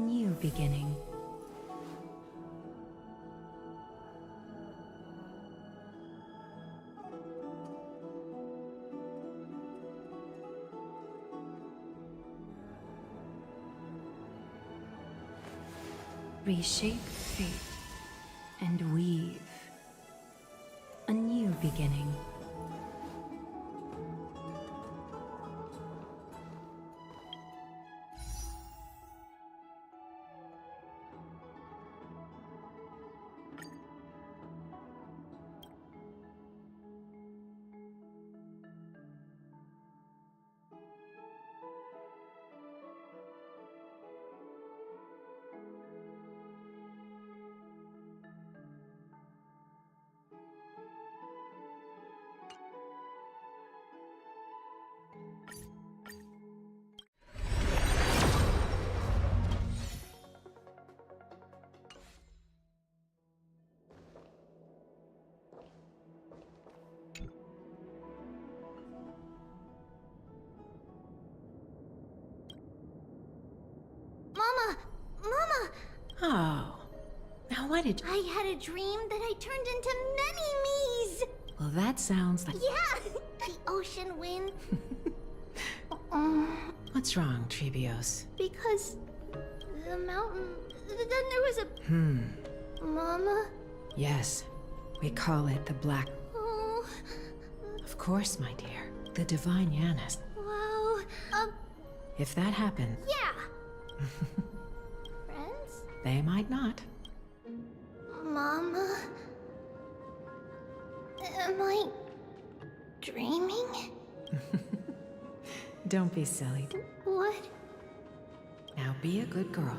New beginning. Reshape fate and weave. A new beginning. Mama! Mama! Oh. Now what did you... I had a dream that I turned into many me's! Well, that sounds like... Yeah! The ocean wind. What's wrong, Tribbios? Because the mountain... Then there was a... Mama? Yes. We call it the Black... Oh... Of course, my dear. The Divine Yanis. Wow... If that happened... Yeah! Friends? They might not. Mama... Am I... dreaming? Don't be silly. What? Now be a good girl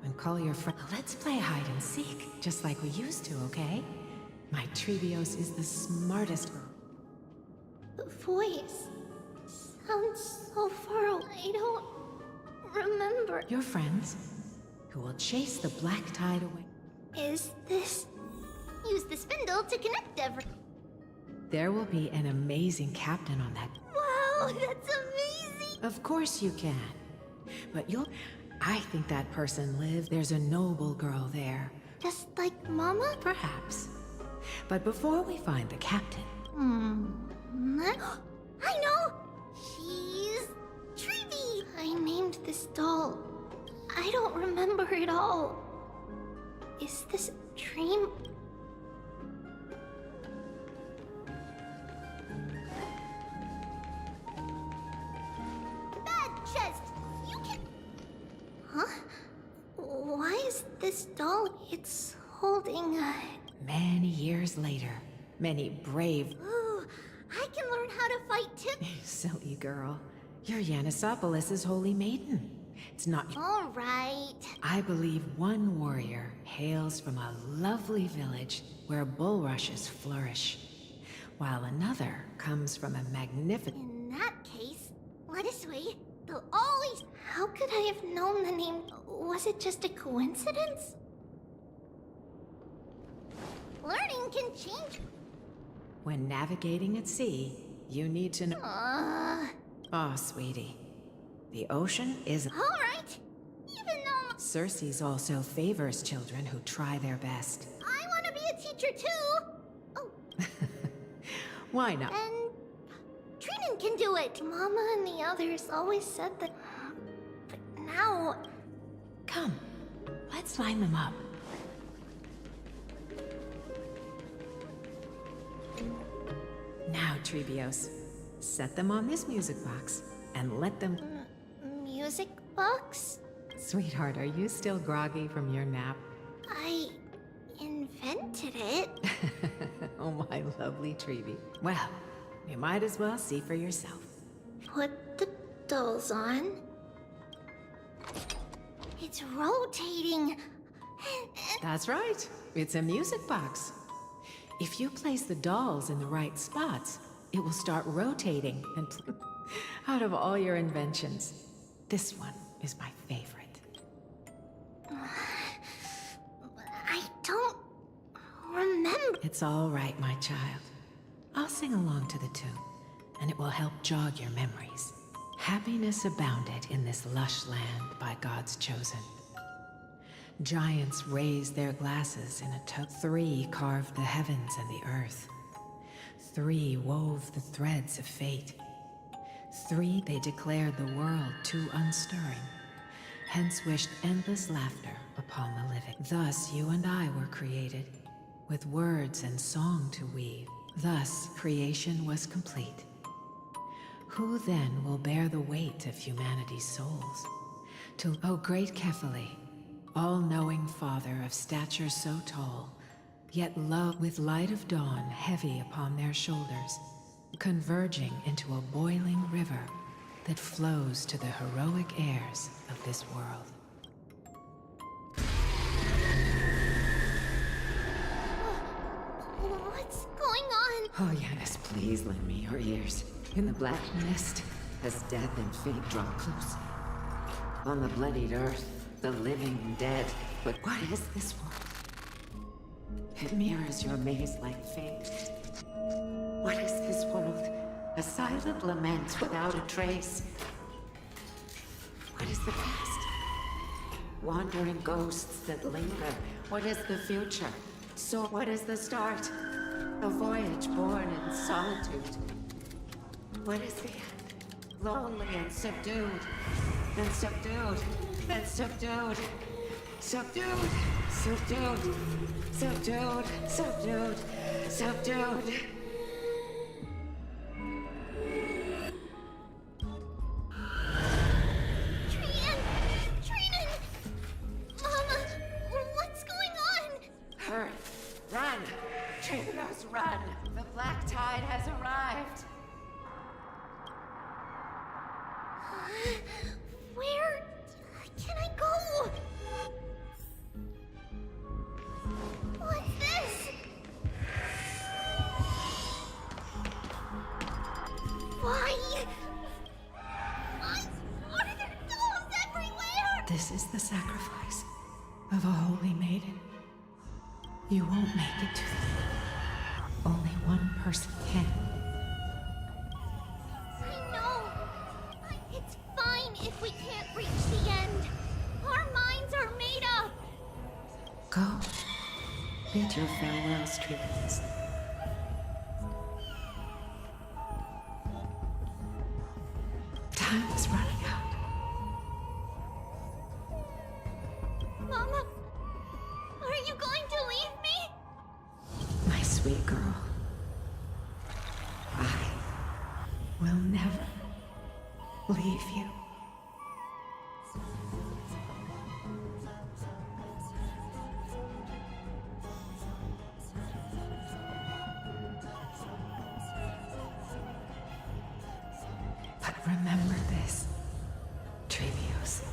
and call your friend. Let's play hide and seek, just like we used to, okay? My Tribbios is the smartest girl. The voice sounds so far away. I don't remember. Your friends, who will chase the black tide away. Is this... Use the spindle to connect everything. There will be an amazing captain on that. Wow, that's amazing! Of course you can. But you'll... I think that person lives. There's a noble girl there. Just like Mama? Perhaps. But before we find the captain... I know! She's... Tribbie! I named this doll. I don't remember it all. Is this a dream? Bad chest! You can... Huh? Why is this doll... It's holding a... Many years later, many brave... Ooh, I can learn how to fight too. Silly girl. You're Yanisopoulos' holy maiden. It's not... All right. I believe one warrior hails from a lovely village where bulrushes flourish, while another comes from a magnificent... In that case, let us wait. They'll always... How could I have known the name? Was it just a coincidence? Learning can change. When navigating at sea, you need to know... Oh, sweetie. The ocean is... All right. Even though Circe's also favors children who try their best. I want to be a teacher too. Oh, Why not? and Trinan can do it. Mama and the others always said that. But now, Come, let's line them up. Now, Tribbios, set them on this music box and let them... music box? Sweetheart, are you still groggy from your nap? I invented it. Oh, my lovely Tribbie. Well, you might as well see for yourself. Put the dolls on. It's rotating. That's right. It's a music box. If you place the dolls in the right spots, it will start rotating and... Out of all your inventions, this one is my favorite. I don't remember. It's all right, my child. I'll sing along to the tune, and it will help jog your memories. Happiness abounded in this lush land by God's chosen. Giants raised their glasses in a toast. 3 carved the heavens and the earth. 3 wove the threads of fate. 3 they declared the world too unstirring, hence wished endless laughter upon the living. Thus you and I were created, with words and song to weave. Thus creation was complete. Who then will bear the weight of humanity's souls? O great Kephale, all-knowing Father of stature so tall, yet low with light of dawn heavy upon their shoulders, converging into a boiling river that flows to the heroic heirs of this world. What's going on? Oh, Yanis, please lend me your ears. In the black mist, as death and fate draw close. On the bloodied earth, the living dead. But what is this world? It mirrors your maze-like fate. What is this world? A silent lament without a trace. What is the past? Wandering ghosts that linger. What is the future? So what is the start? A voyage born in solitude. What is the end? Lonely and subdued. And subdued. And subdued. Subdued. Subdued. Subdued. Subdued. Subdued. Run! The black tide has arrived! Where can I go? What's this? Why? Why are there dolls everywhere? This is the sacrifice of a holy maiden. You won't make it to the end. Only one person can. I know. It's fine if we can't reach the end. Our minds are made up. Go. Bid your farewells, Tribbie. Time is running out. Mama, are you going to leave me? My sweet girl. I will never leave you. But remember this, Tribbios.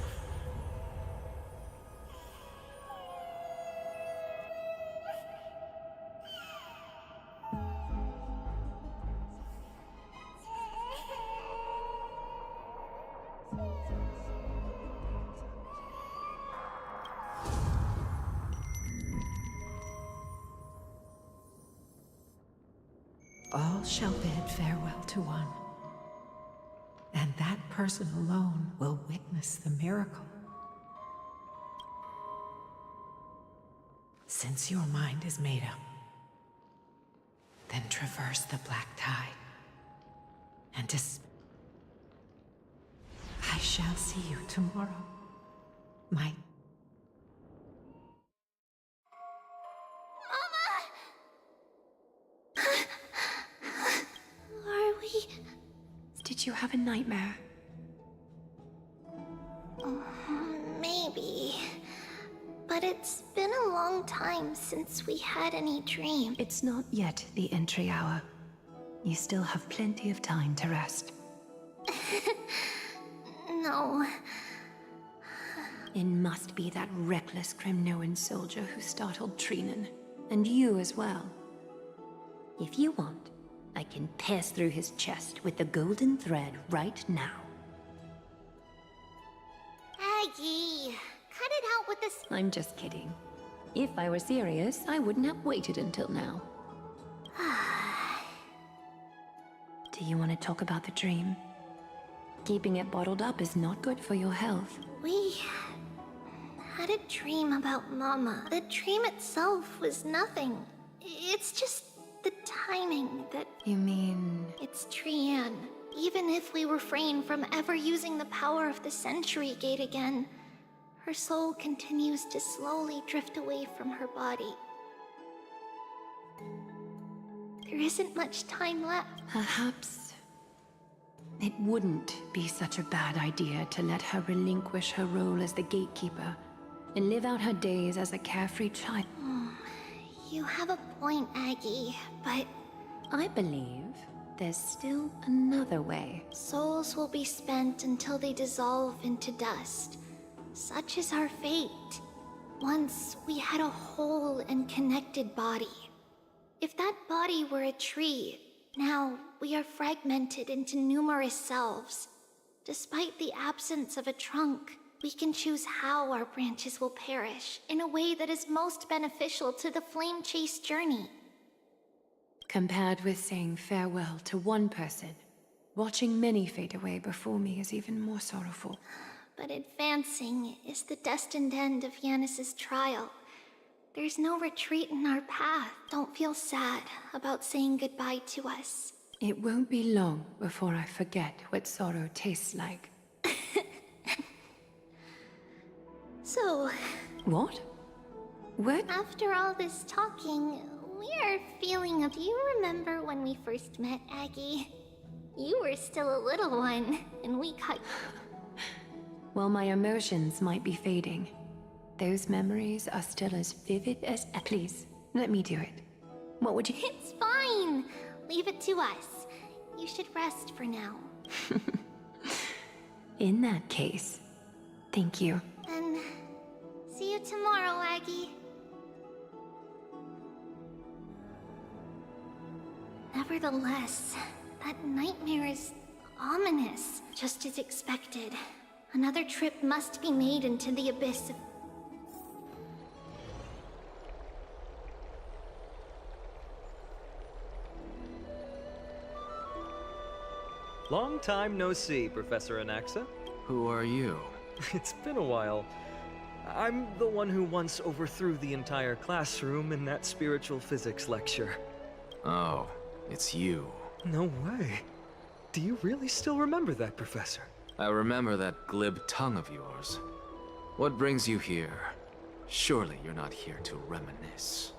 All shall bid farewell to one, and that person alone will witness the miracle. Since your mind is made up, then traverse the black tide, and I shall see you tomorrow, my... Did you have a nightmare? Maybe. But it's been a long time since we had any dream. It's not yet the entry hour. You still have plenty of time to rest. No. It must be that reckless Kremnoan soldier who startled Trinan. And you as well. If you want, I can pierce through his chest with the golden thread right now. Aggie, cut it out with this. I'm just kidding. If I were serious, I wouldn't have waited until now. Do you want to talk about the dream? Keeping it bottled up is not good for your health. We had a dream about Mama. The dream itself was nothing. It's just the timing that... You mean... It's Trianne. Even if we refrain from ever using the power of the Century Gate again, her soul continues to slowly drift away from her body. There isn't much time left. Perhaps it wouldn't be such a bad idea to let her relinquish her role as the gatekeeper and live out her days as a carefree child. You have a point, Aggie, but I believe there's still another way. souls will be spent until they dissolve into dust. Such is our fate. Once we had a whole and connected body. If that body were a tree, now we are fragmented into numerous selves. Despite the absence of a trunk, we can choose how our branches will perish in a way that is most beneficial to the flame chase journey. Compared with saying farewell to one person, watching many fade away before me is even more sorrowful. But advancing is the destined end of Yanis's trial. There's no retreat in our path. Don't feel sad about saying goodbye to us. It won't be long before I forget what sorrow tastes like. So, What? What? after all this talking, we are feeling Do you remember when we first met, Aggie? You were still a little one, and we cut... While my emotions might be fading, those memories are still as vivid as... Please, let me do it. What would you... It's fine! Leave it to us. You should rest for now. In that case, thank you. Then, see you tomorrow, Aggie. Nevertheless, that nightmare is ominous, just as expected. Another trip must be made into the abyss of... Long time no see, Professor Anaxa. Who are you? It's been a while. I'm the one who once overthrew the entire classroom in that spiritual physics lecture. Oh, it's you. No way. Do you really still remember that, Professor? I remember that glib tongue of yours. What brings you here? Surely you're not here to reminisce.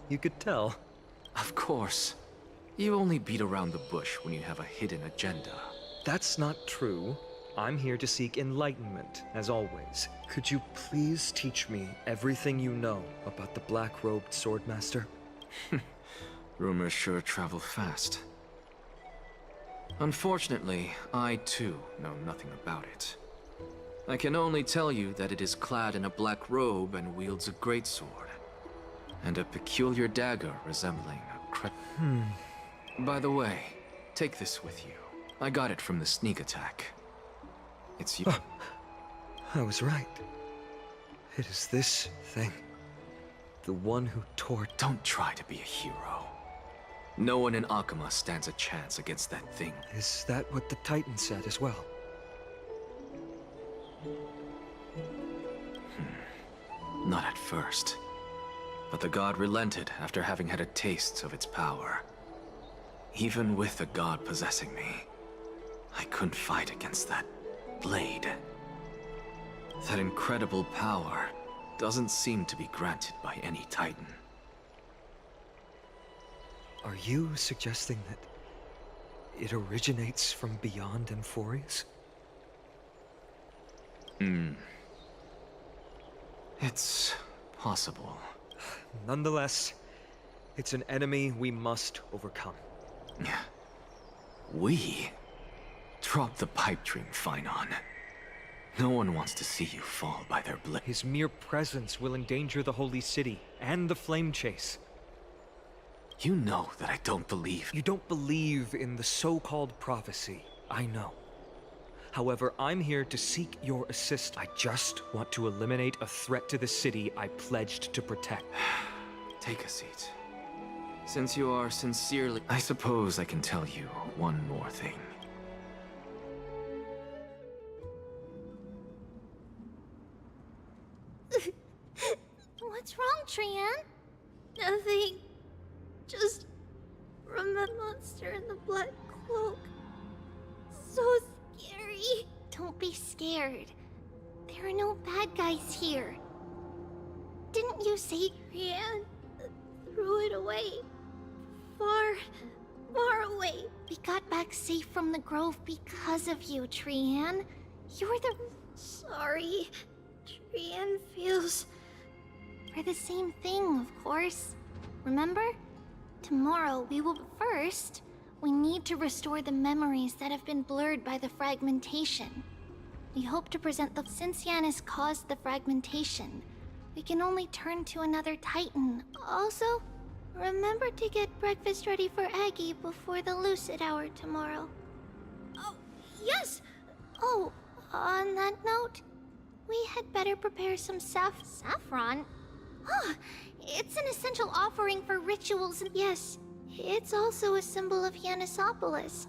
You could tell. Of course. You only beat around the bush when you have a hidden agenda. That's not true. I'm here to seek enlightenment, as always. Could you please teach me everything you know about the black-robed swordmaster? Rumors sure travel fast. Unfortunately, I too know nothing about it. I can only tell you that it is clad in a black robe and wields a greatsword, and a peculiar dagger resembling a By the way, take this with you. I got it from the sneak attack. It's you. I was right. It is this thing. The one who tore... Don't try to be a hero. No one in Akama stands a chance against that thing. Is that what the Titan said as well? Not at first. But the god relented after having had a taste of its power. Even with the god possessing me, I couldn't fight against that blade. That incredible power doesn't seem to be granted by any Titan. Are you suggesting that it originates from beyond Emphorius? It's possible. Nonetheless, it's an enemy we must overcome. We? Drop the pipe dream, Finon. No one wants to see you fall by their blade. His mere presence will endanger the Holy City and the Flame Chase. You know that I don't believe. You don't believe in the so-called prophecy, I know. However, I'm here to seek your assist. I just want to eliminate a threat to the city I pledged to protect. Take a seat. Since you are sincerely... I suppose I can tell you one more thing. What's wrong, Trian? Nothing. Just from that monster in the black cloak. So scary. Don't be scared. There are no bad guys here. Didn't you say Trian threw it away? Far, far away. We got back safe from the grove because of you, Trian. You're the... Sorry. Trian feels... For the same thing, of course. Remember? Tomorrow we will... First, we need to restore the memories that have been blurred by the fragmentation. We hope to present the... Since Yanis caused the fragmentation, we can only turn to another Titan. Also, remember to get breakfast ready for Aggie before the lucid hour tomorrow. Oh, yes! Oh, on that note, we had better prepare some saffron? Oh, it's an essential offering for rituals and... Yes, it's also a symbol of Yanisopolis.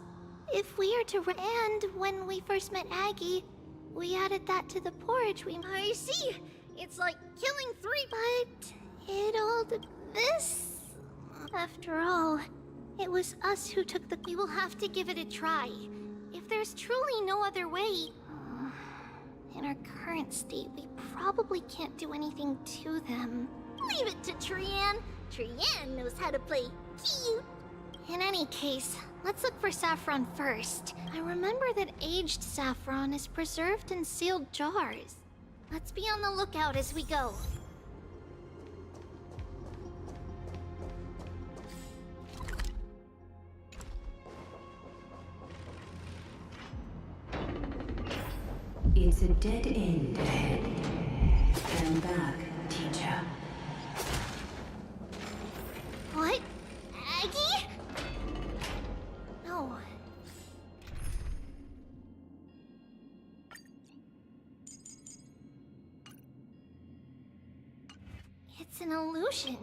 If we are to... And when we first met Aggie, we added that to the porridge we... I see! It's like killing 3... But it all... This... After all, it was us who took the... We will have to give it a try. If there's truly no other way... In our current state, we probably can't do anything to them. Leave it to Trian. Trian knows how to play cute. In any case, let's look for saffron first. I remember that aged saffron is preserved in sealed jars. Let's be on the lookout as we go. It's a dead end ahead. Turn back, teacher. What? Aggie? No. It's an illusion.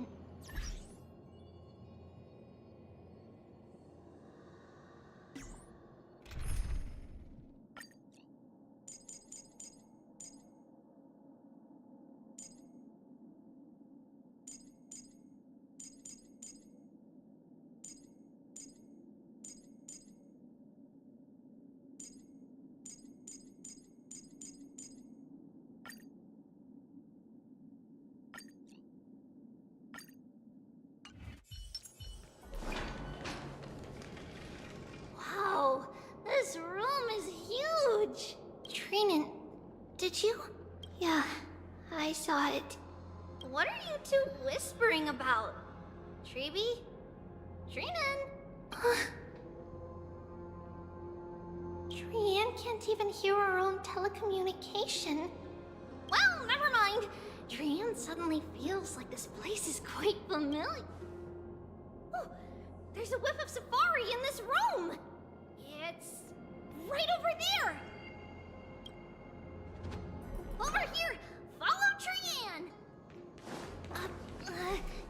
Wow, this room is huge. Trinan, did you? Yeah, I saw it. What are you two whispering about? Tribbie? Trinan? Trian can't even hear our own telecommunication. Well, never mind. Trian suddenly feels like this place is quite familiar. Oh, there's a whiff of safari in this room. It's right over there. Over here. Follow Trian.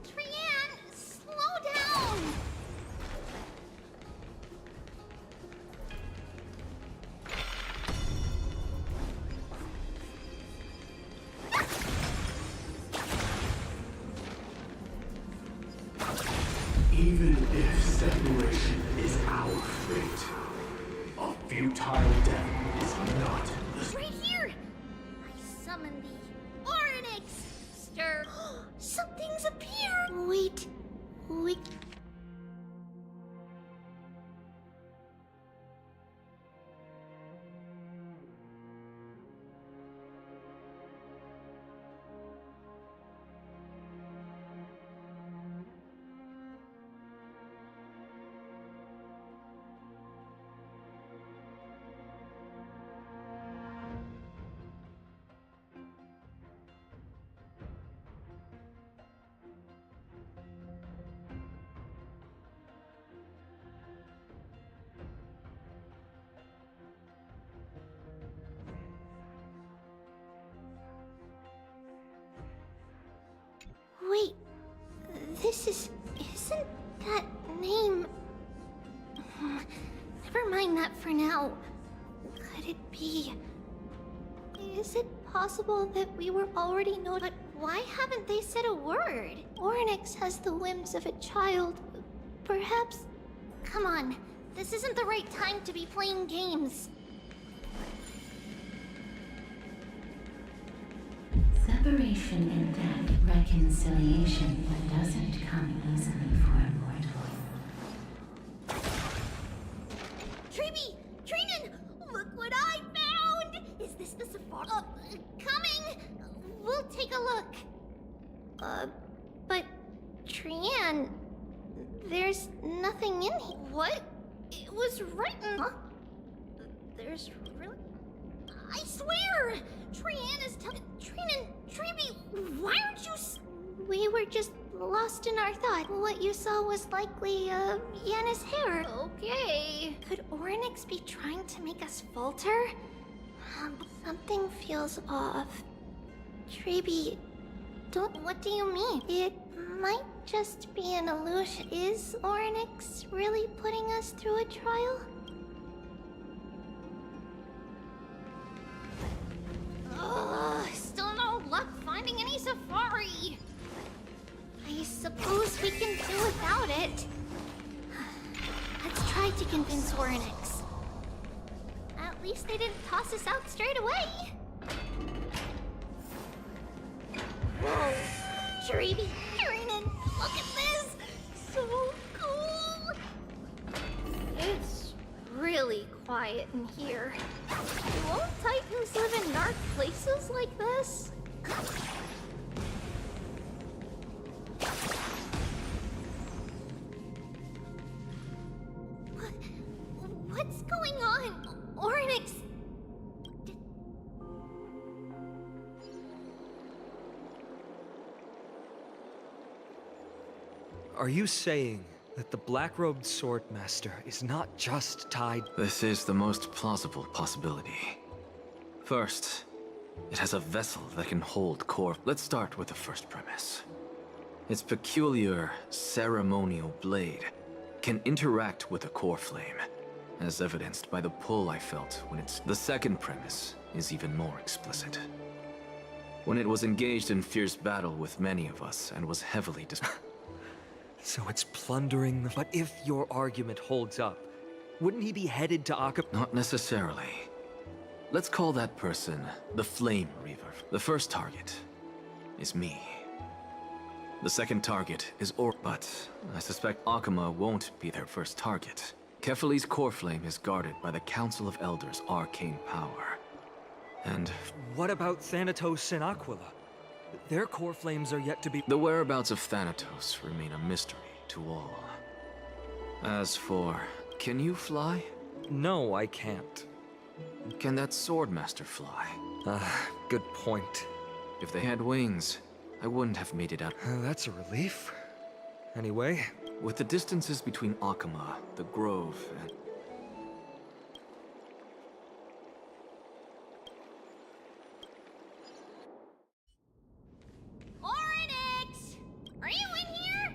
Trian, slow down. Even if separation is our fate, a futile death is not the... Right here. I summon the Oryx. Stir. Something's appeared. Wait. Wait, isn't that name... Never mind that for now. Could it be... Is it possible that we were already but Why haven't they said a word? Oryx has the whims of a child. Perhaps... Come on, this isn't the right time to be playing games. Separation and death, reconciliation doesn't come easily for a mortal. Tribbie! Trinen! Look what I found! Is this the safari? Coming! We'll take a look. But... Trian... There's nothing in here. What? It was written... Huh? There's really... I swear! Trian is telling... Trinen... Tribbie, why aren't you... We were just lost in our thought. What you saw was likely, Yenna's hair. Okay. Could Oryx be trying to make us falter? Something feels off. Tribbie, what do you mean? It might just be an illusion. Is Oryx really putting us through a trial? Still no luck finding any safari. I suppose we can do without it. Let's try to convince Oryx. At least they didn't toss us out straight away. Whoa, Tribbie, Trinen, look at this! So cool! It's really quiet in here. Won't Titans live in dark places like this? What's going on? Oryx! Are you saying that the black-robed swordmaster is not just tied? This is the most plausible possibility. First, it has a vessel that can hold core. Let's start with the first premise. Its peculiar ceremonial blade can interact with a core flame, as evidenced by the pull I felt when it's... The second premise is even more explicit. When it was engaged in fierce battle with many of us and was heavily So it's plundering the... But if your argument holds up, wouldn't he be headed to Akka? Not necessarily. Let's call that person the Flame Reaver. The first target is me. The second target is But I suspect Akama won't be their first target. Kefali's core flame is guarded by the Council of Elders' arcane power. And... What about Thanatos and Aquila? Their core flames are yet to be... The whereabouts of Thanatos remain a mystery to all. As for... Can you fly? No, I can't. Can that Swordmaster fly? Good point. If they had wings, I wouldn't have made it out. That's a relief. Anyway... With the distances between Akama, the Grove, and... Oryx! Are you in here?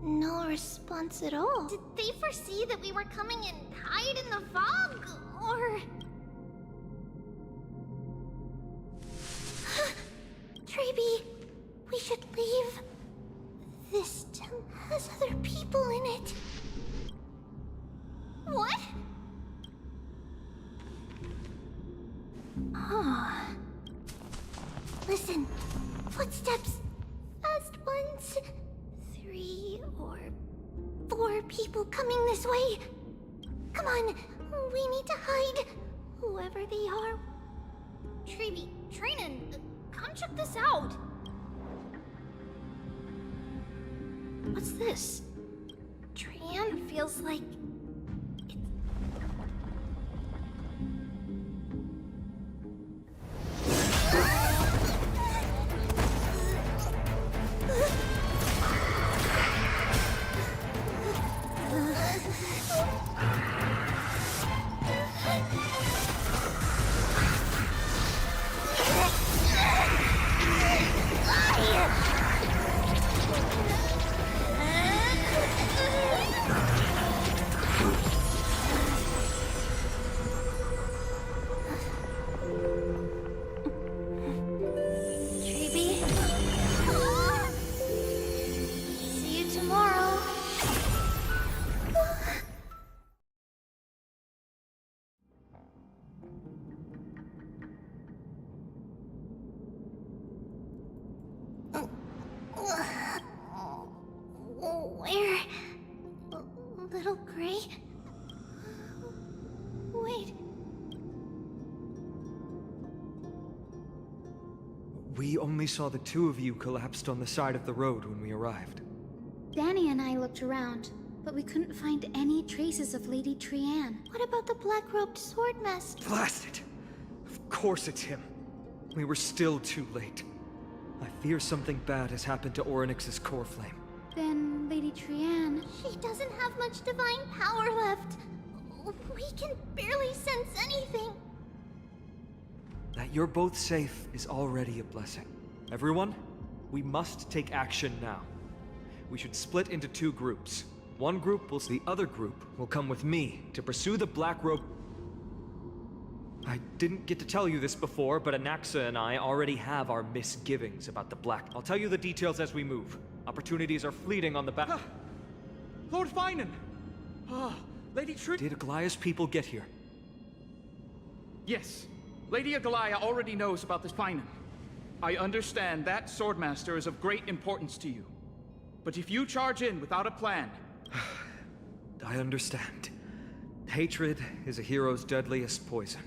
No response at all. Did they foresee that we were coming and hide in the fog? Or... Tribbie, we should leave. This town has other people in it. What? Oh. Listen, footsteps. Fast ones. 3 or 4 people coming this way. Come on, we need to hide. Whoever they are. Tribbie, Trinen, come check this out. What's this? Trian feels like... We only saw the two of you collapsed on the side of the road when we arrived. Danny and I looked around, but we couldn't find any traces of Lady Trianne. What about the black-robed swordmaster? Blast it! Of course it's him. We were still too late. I fear something bad has happened to Orynyx's core flame. Then Lady Trianne... She doesn't have much divine power left. We can barely sense anything. That you're both safe is already a blessing. Everyone, we must take action now. We should split into two groups. One group will... The other group will come with me to pursue the Black Robe... I didn't get to tell you this before, but Anaxa and I already have our misgivings about the Black... I'll tell you the details as we move. Opportunities are fleeting on the back... Lord Finan! Lady Tribbie... Did Aglaya's people get here? Yes. Lady Aglaya already knows about this Finan. I understand that Swordmaster is of great importance to you. But if you charge in without a plan... I understand. Hatred is a hero's deadliest poison.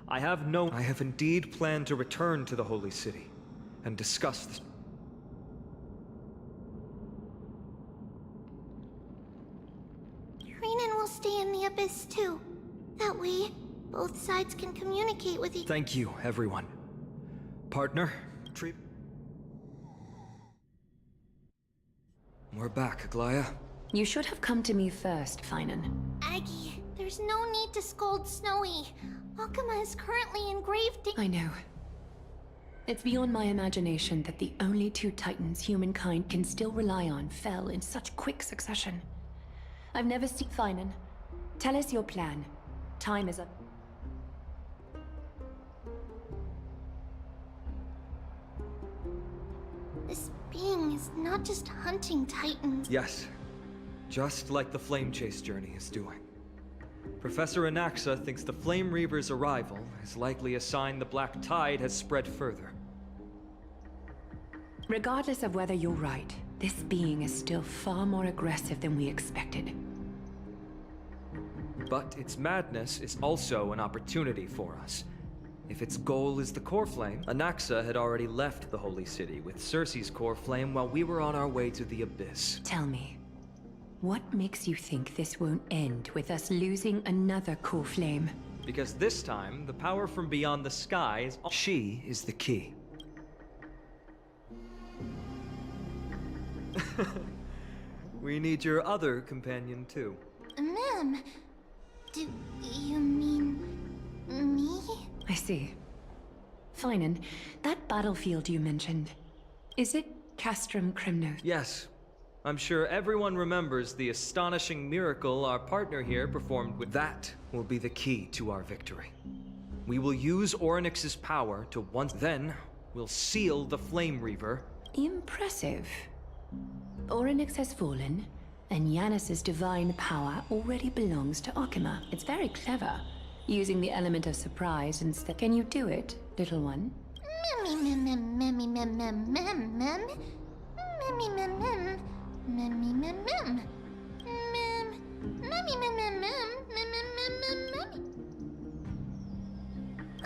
I have indeed planned to return to the Holy City and discuss this. Trinan will stay in the Abyss too. That way, both sides can communicate with each other. Thank you, everyone. Partner, Tribbie. We're back, Aglaya. You should have come to me first, Finan. Aggie, there's no need to scold Snowy. Akama is currently in grave danger. I know. It's beyond my imagination that the only two titans humankind can still rely on fell in such quick succession. I've never seen Finan. Tell us your plan. Time is up. This being is not just hunting titans. Yes. Just like the Flame Chase journey is doing. Professor Anaxa thinks the Flame Reaver's arrival is likely a sign the Black Tide has spread further. Regardless of whether you're right, this being is still far more aggressive than we expected. But its madness is also an opportunity for us. If its goal is the core flame, Anaxa had already left the Holy City with Cersei's core flame while we were on our way to the Abyss. Tell me, what makes you think this won't end with us losing another core flame? Because this time, the power from beyond the skies, she is the key. We need your other companion too. Ma'am, do you mean me? I see. Finan, that battlefield you mentioned, is it Castrum Crimnos? Yes. I'm sure everyone remembers the astonishing miracle our partner here performed with. That will be the key to our victory. We will use Orynyx's power to then we'll seal the Flame Reaver. Impressive. Orynyx has fallen, and Yanis's divine power already belongs to Akama. It's very clever, using the element of surprise instead. Can you do it, little one?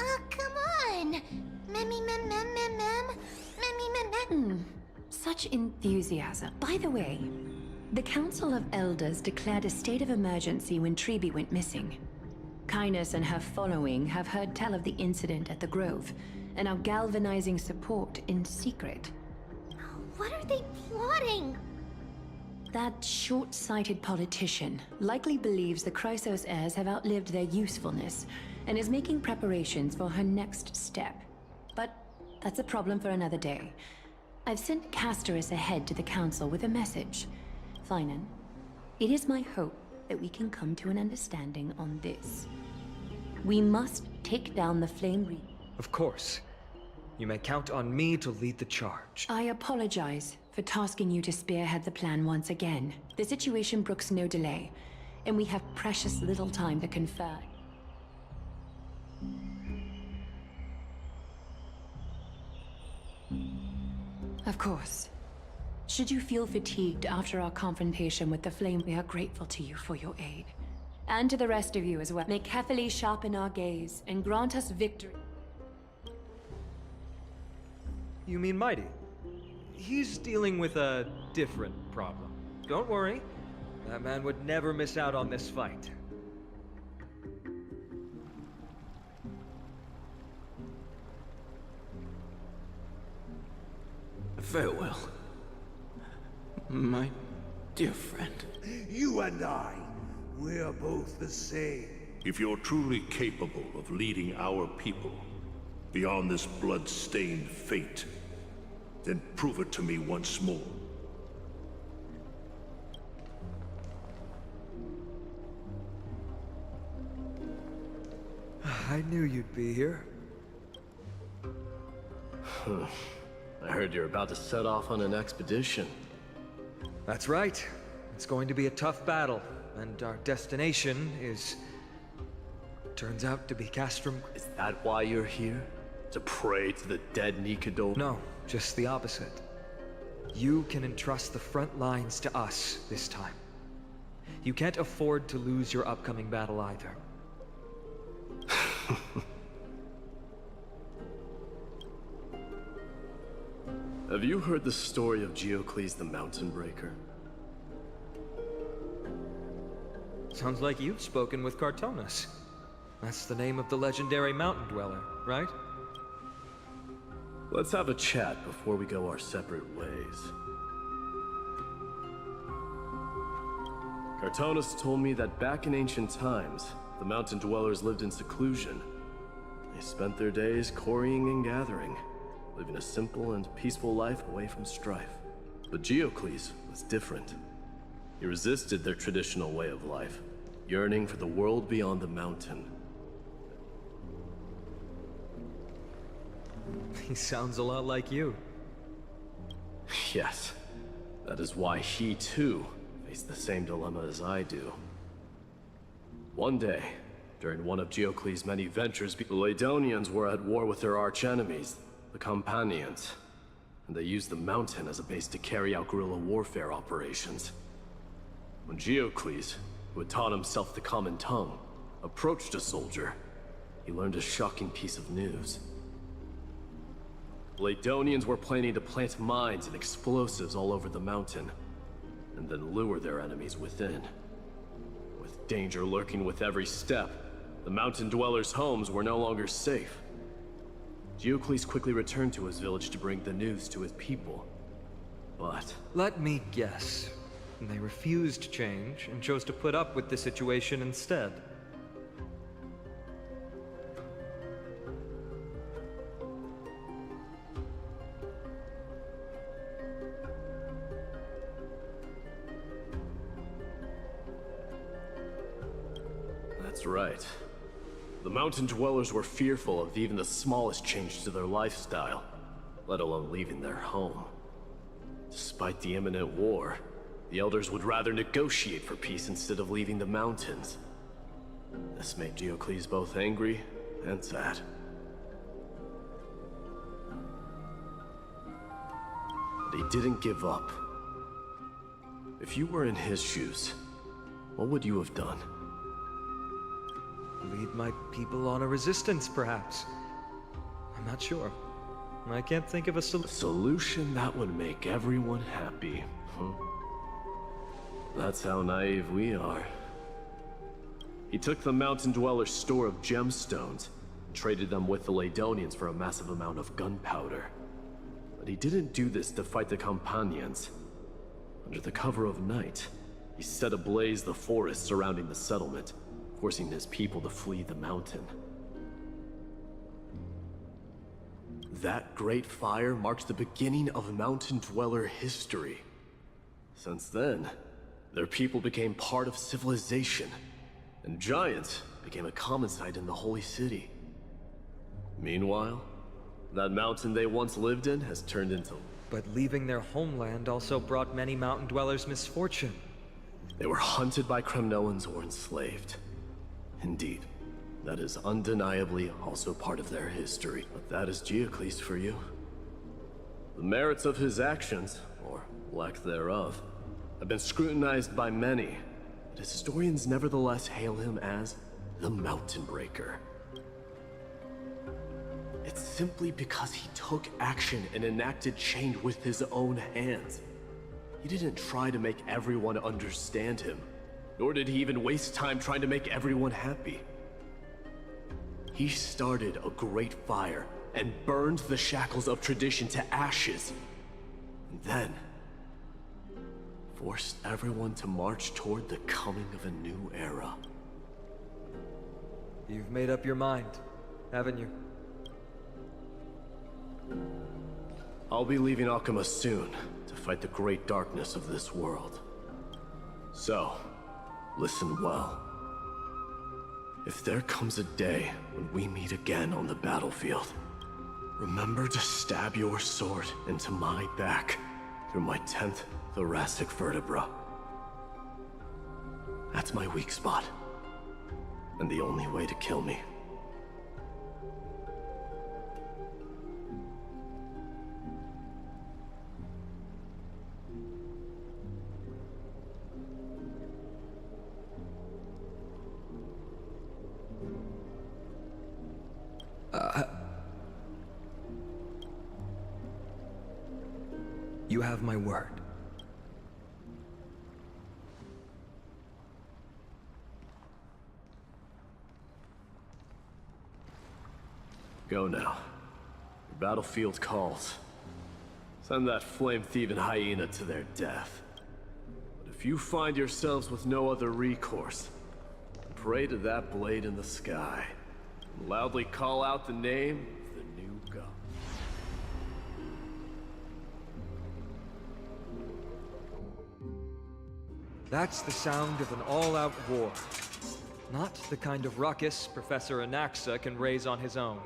Oh, come on! Such enthusiasm. By the way, the Council of Elders declared a state of emergency when Tribbie went missing. Kainos and her following have heard tell of the incident at the Grove, and are galvanizing support in secret. What are they plotting? That short-sighted politician likely believes the Chrysos heirs have outlived their usefulness, and is making preparations for her next step. But that's a problem for another day. I've sent Casterus ahead to the Council with a message. Finan, it is my hope that we can come to an understanding on this. We must take down the Flame Reaver. Of course. You may count on me to lead the charge. I apologize for tasking you to spearhead the plan once again. The situation brooks no delay, and we have precious little time to confer. Of course. Should you feel fatigued after our confrontation with the Flame, we are grateful to you for your aid. And to the rest of you as well. May Cathali sharpen our gaze and grant us victory. You mean Mighty? He's dealing with a different problem. Don't worry. That man would never miss out on this fight. Farewell, my dear friend. You and I, we're both the same. If you're truly capable of leading our people beyond this blood-stained fate, then prove it to me once more. I knew you'd be here. I heard you're about to set off on an expedition. That's right. It's going to be a tough battle, and our destination is... turns out to be Castrum... Is that why you're here? To pray to the dead Nikador? No, just the opposite. You can entrust the front lines to us this time. You can't afford to lose your upcoming battle either. Have you heard the story of Geocles the Mountain Breaker? Sounds like you've spoken with Cartonus. That's the name of the legendary mountain dweller, right? Let's have a chat before we go our separate ways. Cartonus told me that back in ancient times, the mountain dwellers lived in seclusion. They spent their days quarrying and gathering, living a simple and peaceful life away from strife. But Geocles was different. He resisted their traditional way of life, yearning for the world beyond the mountain. He sounds a lot like you. Yes, that is why he too faced the same dilemma as I do. One day, during one of Geocles' many ventures, the Ladonians were at war with their arch-enemies, the Companions, and they used the mountain as a base to carry out guerrilla warfare operations. When Geocles, who had taught himself the common tongue, approached a soldier, he learned a shocking piece of news. The Ladonians were planning to plant mines and explosives all over the mountain, and then lure their enemies within. With danger lurking with every step, the mountain dwellers' homes were no longer safe. Geocles quickly returned to his village to bring the news to his people. But... let me guess. They refused change and chose to put up with the situation instead. That's right. The mountain dwellers were fearful of even the smallest change to their lifestyle, let alone leaving their home. Despite the imminent war, the elders would rather negotiate for peace instead of leaving the mountains. This made Geocles both angry and sad. But he didn't give up. If you were in his shoes, what would you have done? Lead my people on a resistance, perhaps. I'm not sure. I can't think of a solution that would make everyone happy, huh? That's how naive we are. He took the mountain dweller's store of gemstones and traded them with the Ladonians for a massive amount of gunpowder. But he didn't do this to fight the Companions. Under the cover of night, he set ablaze the forest surrounding the settlement, forcing his people to flee the mountain. That great fire marks the beginning of mountain dweller history. Since then, their people became part of civilization, and giants became a common sight in the holy city. Meanwhile, that mountain they once lived in has turned into... But leaving their homeland also brought many mountain dwellers misfortune. They were hunted by Kremnoans or enslaved. Indeed, that is undeniably also part of their history. But that is Geocles for you. The merits of his actions, or lack thereof, have been scrutinized by many, but historians nevertheless hail him as the Mountain Breaker. It's simply because he took action and enacted change with his own hands. He didn't try to make everyone understand him, nor did he even waste time trying to make everyone happy. He started a great fire and burned the shackles of tradition to ashes, and then forced everyone to march toward the coming of a new era. You've made up your mind, haven't you? I'll be leaving Alchema soon to fight the great darkness of this world. So, listen well. If there comes a day when we meet again on the battlefield, remember to stab your sword into my back through my 10th thoracic vertebra. That's my weak spot, and the only way to kill me. You have my word. Go now. Your battlefield calls. Send that flame-thieving hyena to their death. But if you find yourselves with no other recourse, pray to that blade in the sky, and loudly call out the name of the new god. That's the sound of an all-out war. Not the kind of ruckus Professor Anaxa can raise on his own.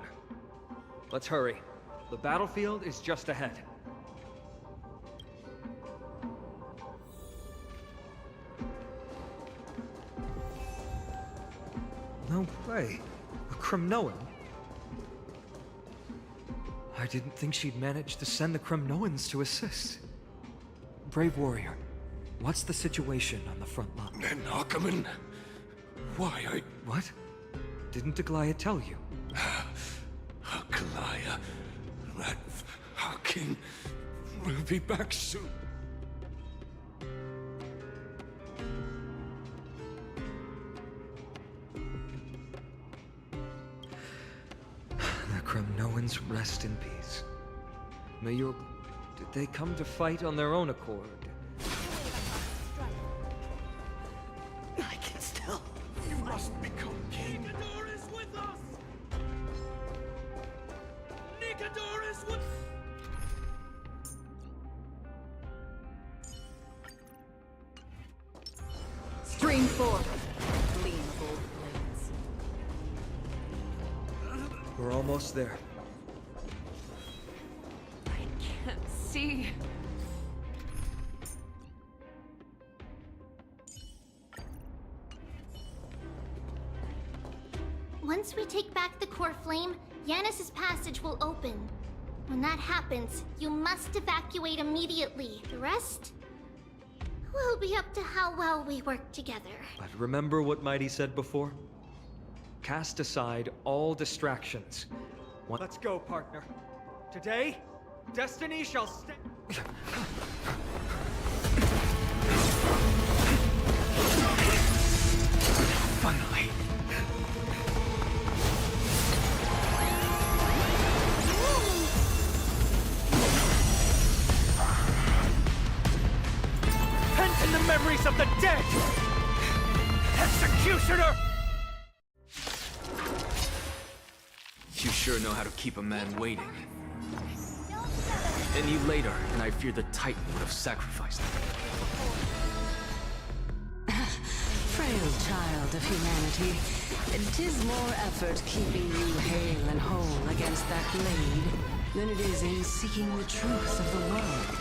Let's hurry. The battlefield is just ahead. No way. A Kremnoan? I didn't think she'd manage to send the Kremnoans to assist. Brave warrior, what's the situation on the front line? An Ackerman? Why, What? Didn't Aglaya tell you? Aglaya, that Harkin will be back soon. The Kremnoans rest in peace. May your... Did they come to fight on their own accord? I can still... You must become king. Nicanor is with us! Nicanor is with... Stream forth, gleam of old blades. We're almost there. I can't see. Once we take back the core flame, Yanis's passage will open. When that happens, you must evacuate immediately. The rest will be up to how well we work together. But remember what Mighty said before? Cast aside all distractions. Let's go, partner. Today, destiny shall stand. Finally. Pent in the memories of the dead! Executioner! You sure know how to keep a man waiting. And you later, and I fear the Titan would have sacrificed him. Frail child of humanity, 'tis more effort keeping you hale and whole against that blade than it is in seeking the truth of the world.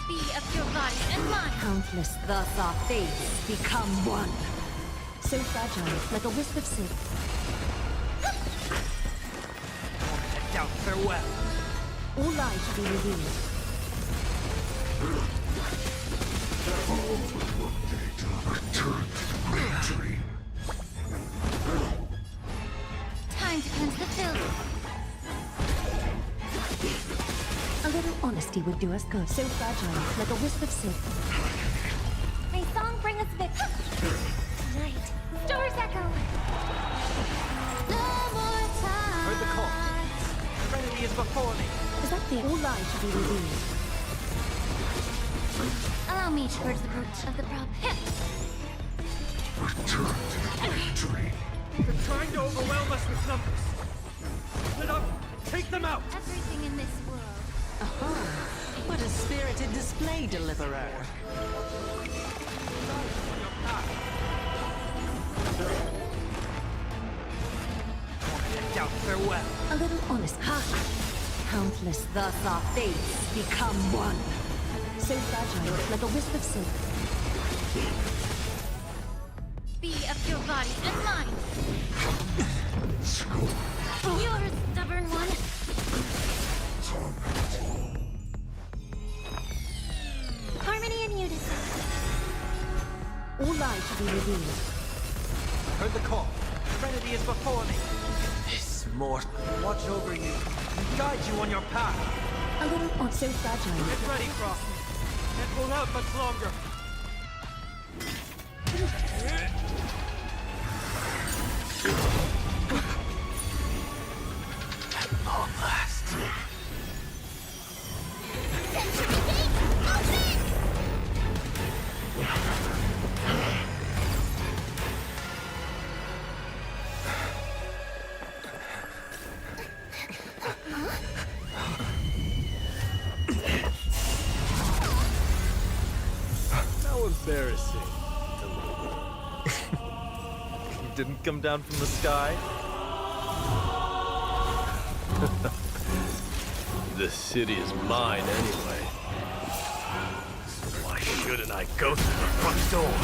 Be of your body and mind. Countless, thus our fates become one. So fragile, like a wisp of silk. Doubt farewell. All life be revealed. Return to victory. honesty would do us good. So fragile, like a wisp of silk. May song bring us victory. Tonight, stars echo. No more time. Heard the call. Serenity is before me. Is that the all lie to be revealed? Allow me to purge the root of the problem. Return to the victory. They're trying to overwhelm us with numbers. Split up. Take them out. Everything in this world. What a spirited display, Deliverer. Farewell. A little honest. Ha! Countless thus our fates become one. So fragile, like a wisp of silk. Be of your body and mind. You're a stubborn one. Harmony and unison. All lie to be revealed. Heard the call. Serenity is before me. This mortal. Watch over you and guide you on your path. A little so fragile. Get ready, Frost. Can't hold out much longer. At long last. Century Gate, open! How embarrassing. You didn't come down from the sky? This city is mine anyway. So why shouldn't I go through the front door?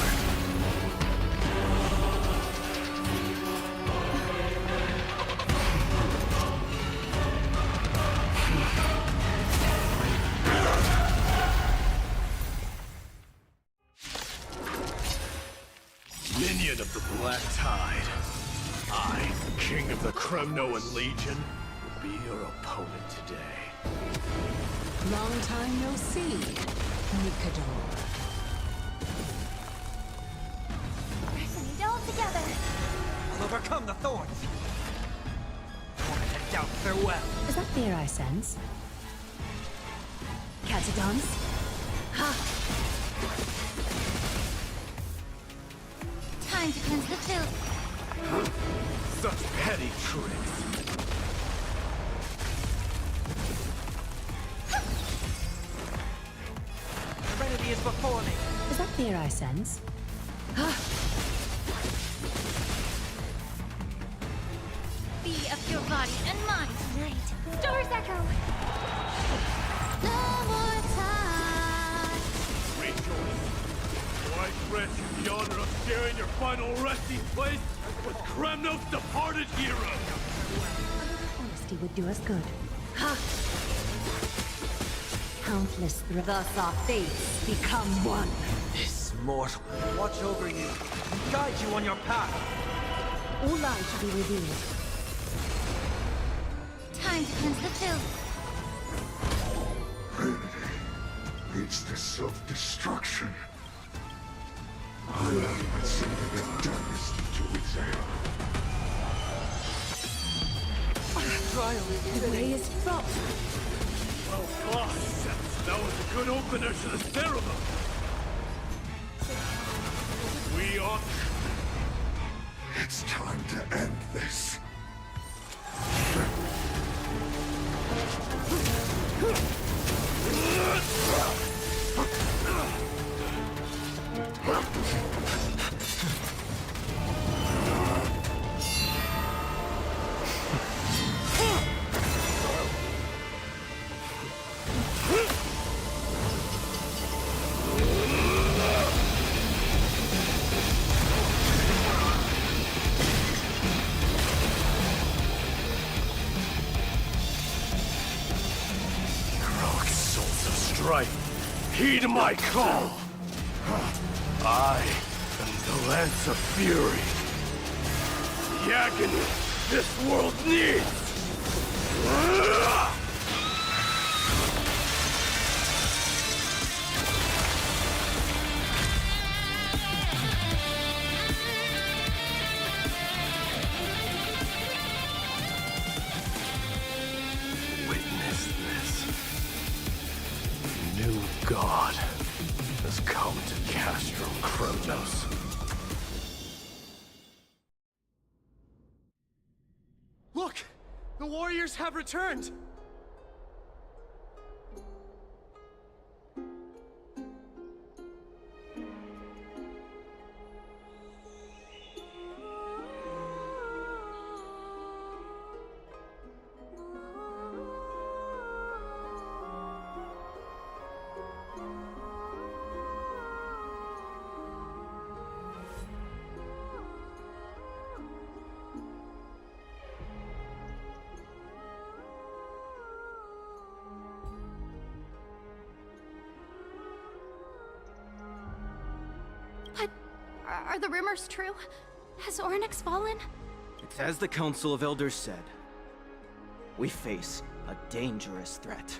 Minion of the Black Tide. I, King of the Kremnoan Legion, will be your opponent today. Long time no see, Nikador. Resonate all together. I'll overcome the thorns. Torment and doubt, farewell. Is that fear I sense? Catadons? Ha! Time to cleanse the filth. Such petty tricks. Serenity is before me. Is that fear I sense? Ha! Be of your body and mind tonight. Stars echo. No more time. Rejoice. I grant you the honor of sharing your final resting place with Kremnos' departed hero. Honesty would do us good. Ha! Countless thus our fates become one. This mortal. Watch over you and guide you on your path. All lie to be revealed. Time to cleanse the filth. Vanity leads to self-destruction. Let's send the darkness into exile. The way is fraught. Well, gosh, that was a good opener to the ceremony. We are... It's time to end this. Heed my call! I am the Lance of Fury. The agony this world needs! Castro Kronos. Look! The warriors have returned! But are the rumors true? Has Ornyx fallen? It's as the Council of Elders said. We face a dangerous threat.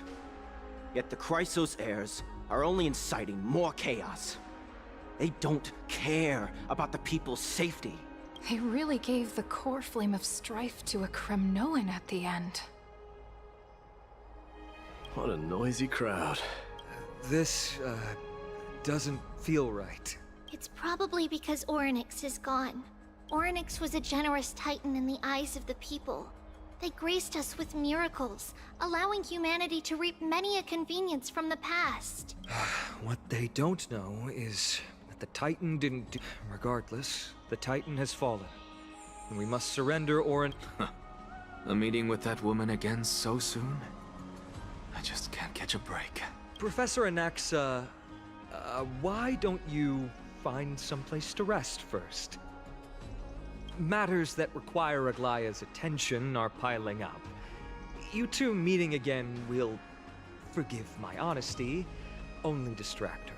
Yet the Chrysos heirs are only inciting more chaos. They don't care about the people's safety. They really gave the core flame of strife to a Kremnoan at the end. What a noisy crowd. This, doesn't feel right. It's probably because Ornyx is gone. Ornyx was a generous titan in the eyes of the people. They graced us with miracles, allowing humanity to reap many a convenience from the past. What they don't know is that the Titan didn't do... Regardless, the Titan has fallen. And we must surrender A meeting with that woman again so soon? I just can't catch a break. Professor Anaxa, why don't you find someplace to rest first? Matters that require Aglaya's attention are piling up. You two meeting again will, forgive my honesty, only distract her.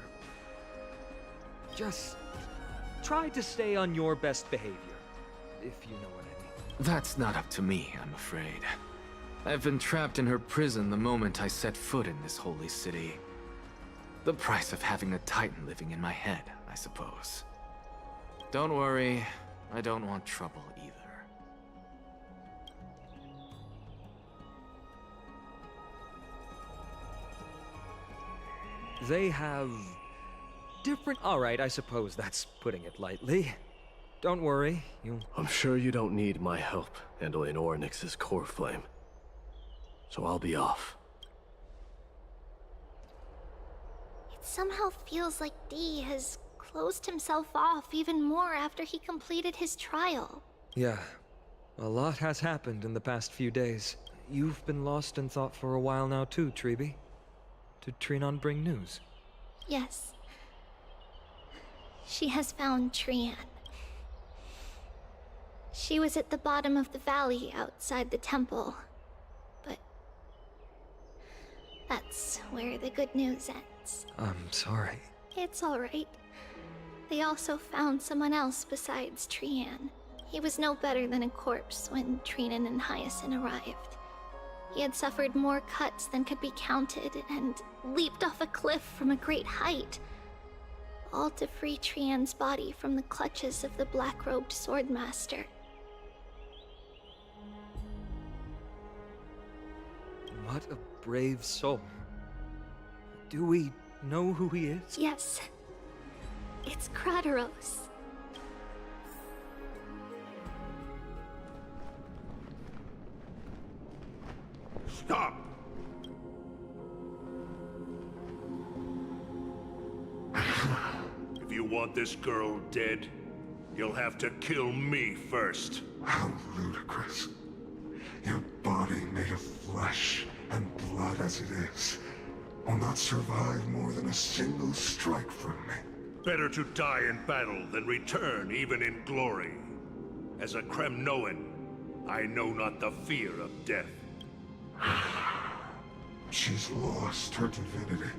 Just try to stay on your best behavior, if you know what I mean. That's not up to me, I'm afraid. I've been trapped in her prison the moment I set foot in this holy city. The price of having a Titan living in my head, I suppose. Don't worry, I don't want trouble either. They have different... Alright, I suppose that's putting it lightly. Don't worry, I'm sure you don't need my help handling Ornyx's core flame. So I'll be off. It somehow feels like D has closed himself off even more after he completed his trial. Yeah, a lot has happened in the past few days. You've been lost in thought for a while now too, Tribbie. Did Trinon bring news? Yes. She has found Trian. She was at the bottom of the valley outside the temple. But that's where the good news ends. I'm sorry. It's all right. They also found someone else besides Trian. He was no better than a corpse when Trinan and Hyacinth arrived. He had suffered more cuts than could be counted and leaped off a cliff from a great height, all to free Trian's body from the clutches of the black-robed swordmaster. What a brave soul. Do we know who he is? Yes. It's Krateros. Stop! If you want this girl dead, you'll have to kill me first. How ludicrous. Your body made of flesh and blood as it is will not survive more than a single strike from me. Better to die in battle than return even in glory. As a Kremnoan, I know not the fear of death. She's lost her divinity.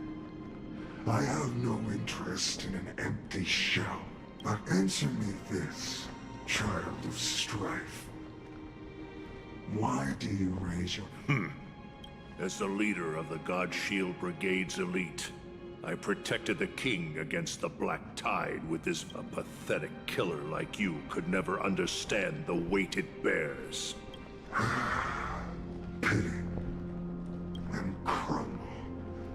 I have no interest in an empty shell. But answer me this, child of strife. Why do you raise your... As the leader of the God Shield Brigade's elite, I protected the king against the Black Tide with this... A pathetic killer like you could never understand the weight it bears. Pity. And crumble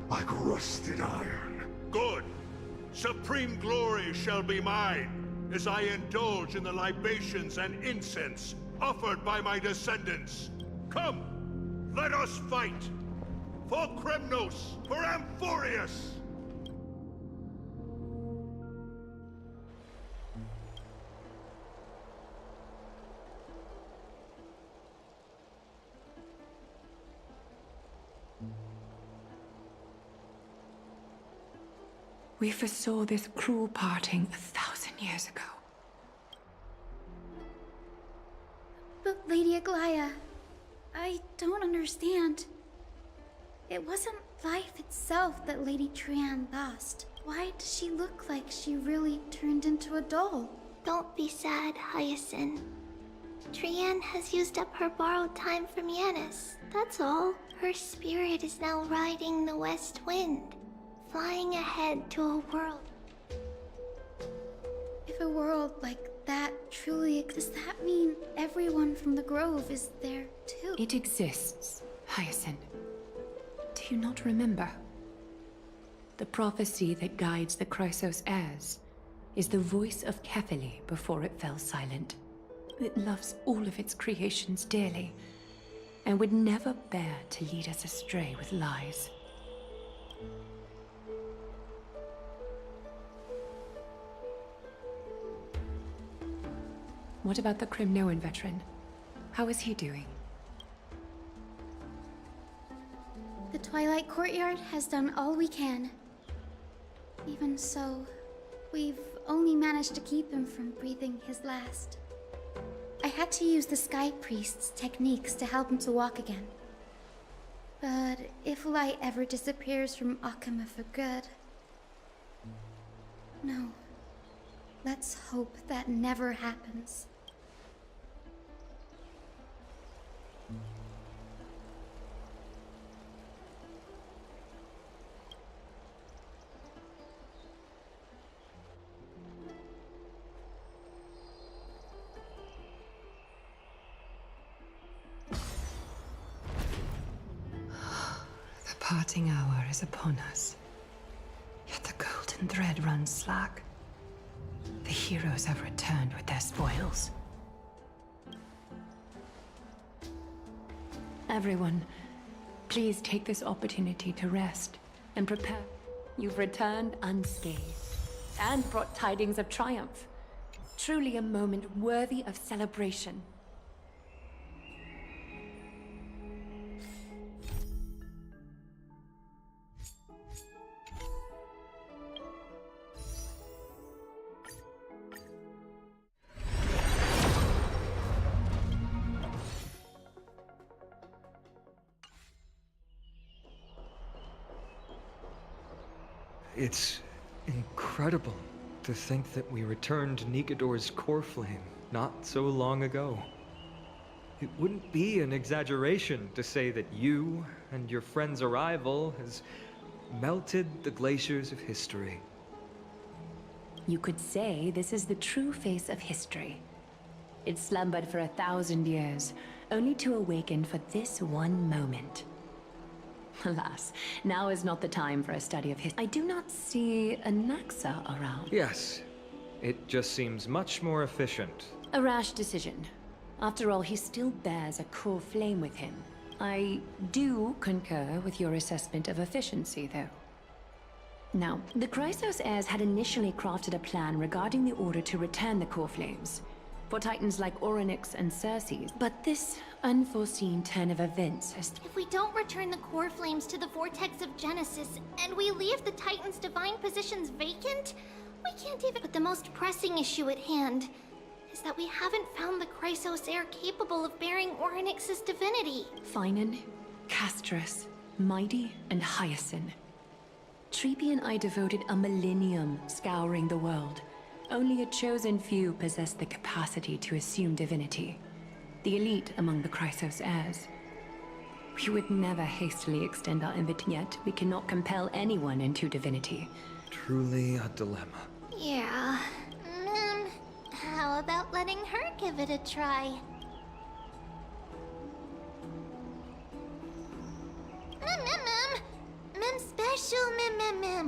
like rusted iron. Good! Supreme glory shall be mine, as I indulge in the libations and incense offered by my descendants. Come, let us fight! For Kremnos, for Amphorius! We foresaw this cruel parting 1,000 years ago. But Lady Aglaya, I don't understand. It wasn't life itself that Lady Trian lost. Why does she look like she really turned into a doll? Don't be sad, Hyacinth. Trian has used up her borrowed time from Yanis. That's all. Her spirit is now riding the west wind, flying ahead to a world. If a world like that truly exists, does that mean everyone from the Grove is there too? It exists, Hyacinth. Do you not remember? The prophecy that guides the Chrysos heirs is the voice of Kefili before it fell silent. It loves all of its creations dearly, and would never bear to lead us astray with lies. What about the Kremnoan veteran? How is he doing? The Twilight Courtyard has done all we can. Even so, we've only managed to keep him from breathing his last. I had to use the Sky Priest's techniques to help him to walk again. But if light ever disappears from Akama for good... No. Let's hope that never happens. The parting hour is upon us. Yet the golden thread runs slack. The heroes have returned with their spoils. Everyone, please take this opportunity to rest and prepare. You've returned unscathed and brought tidings of triumph. Truly a moment worthy of celebration. It's incredible to think that we returned Nikador's core flame not so long ago. It wouldn't be an exaggeration to say that you and your friend's arrival has melted the glaciers of history. You could say this is the true face of history. It slumbered for 1,000 years, only to awaken for this one moment. Alas, now is not the time for a study of history. I do not see a Naxa around. Yes, it just seems much more efficient. A rash decision. After all, he still bears a core flame with him. I do concur with your assessment of efficiency, though. Now, the Chrysos heirs had initially crafted a plan regarding the order to return the core flames for titans like Orynyx and Circes, but this unforeseen turn of events has... If we don't return the core flames to the vortex of Genesis, and we leave the Titan's divine positions vacant, we can't even... But the most pressing issue at hand is that we haven't found the Chrysos heir capable of bearing Orynyx's divinity. Finan, Castras, Mighty, and Hyacinth. Tribbie and I devoted a millennium scouring the world. Only a chosen few possess the capacity to assume divinity. The elite among the Chrysos heirs. We would never hastily extend our invitation, yet we cannot compel anyone into divinity. Truly a dilemma. Yeah. How about letting her give it a try? Mem special, mem. I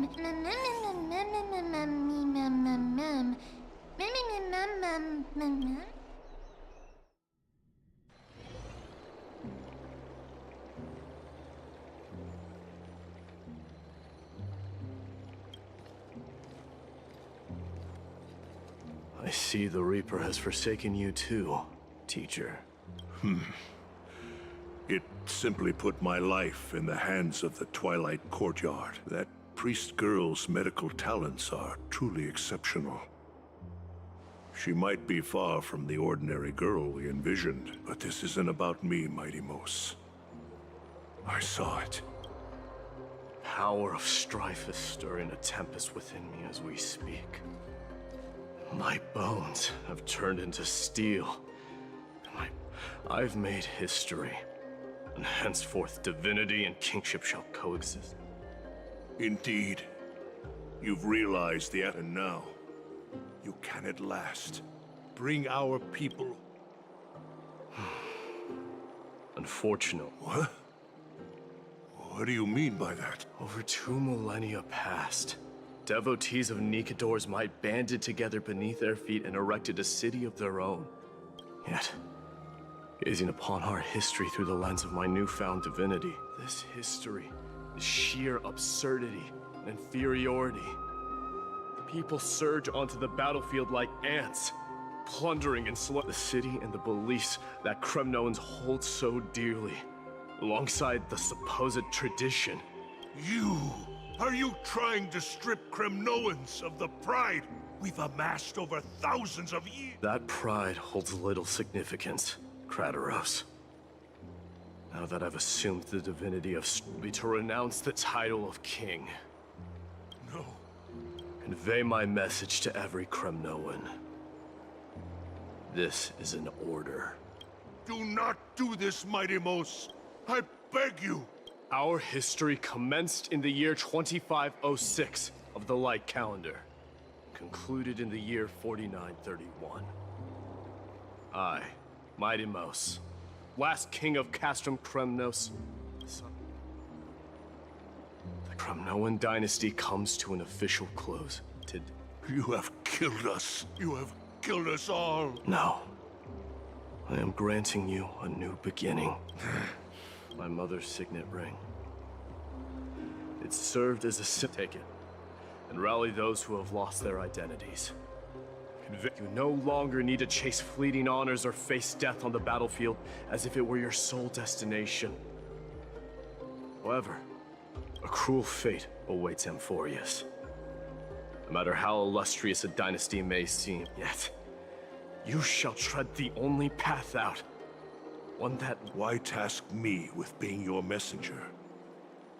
see the Reaper has forsaken you too, teacher. It simply put my life in the hands of the Twilight Courtyard. That priest girl's medical talents are truly exceptional. She might be far from the ordinary girl we envisioned, but this isn't about me, Mighty Mos. I saw it. Power of strife is stirring a tempest within me as we speak. My bones have turned into steel. I've made history. And henceforth, divinity and kingship shall coexist. Indeed. You've realized the and now. You can at last bring our people... Unfortunate. What? What do you mean by that? Over 2 millennia past, devotees of Nikador's might banded together beneath their feet and erected a city of their own. Yet, gazing upon our history through the lens of my newfound divinity, this history is sheer absurdity and inferiority. People surge onto the battlefield like ants, plundering and the city and the beliefs that Kremnoans hold so dearly, alongside the supposed tradition. Are you trying to strip Kremnoans of the pride we've amassed over thousands of years? That pride holds little significance, Krateros. Now that I've assumed the divinity of Tribbie to renounce the title of king. No. Convey my message to every Kremnoan. This is an order. Do not do this, Mighty Mos. I beg you. Our history commenced in the year 2506 of the Light Calendar, concluded in the year 4931. I, Mighty Mos, last king of Castrum Kremnos, the Kremnoan dynasty comes to an official close today. You have killed us. You have killed us all. No. I am granting you a new beginning. My mother's signet ring. It served as a take it, and rally those who have lost their identities. You no longer need to chase fleeting honors or face death on the battlefield as if it were your sole destination. However, a cruel fate awaits Amphorius. No matter how illustrious a dynasty may seem, yet you shall tread the only path out. One that... Why task me with being your messenger?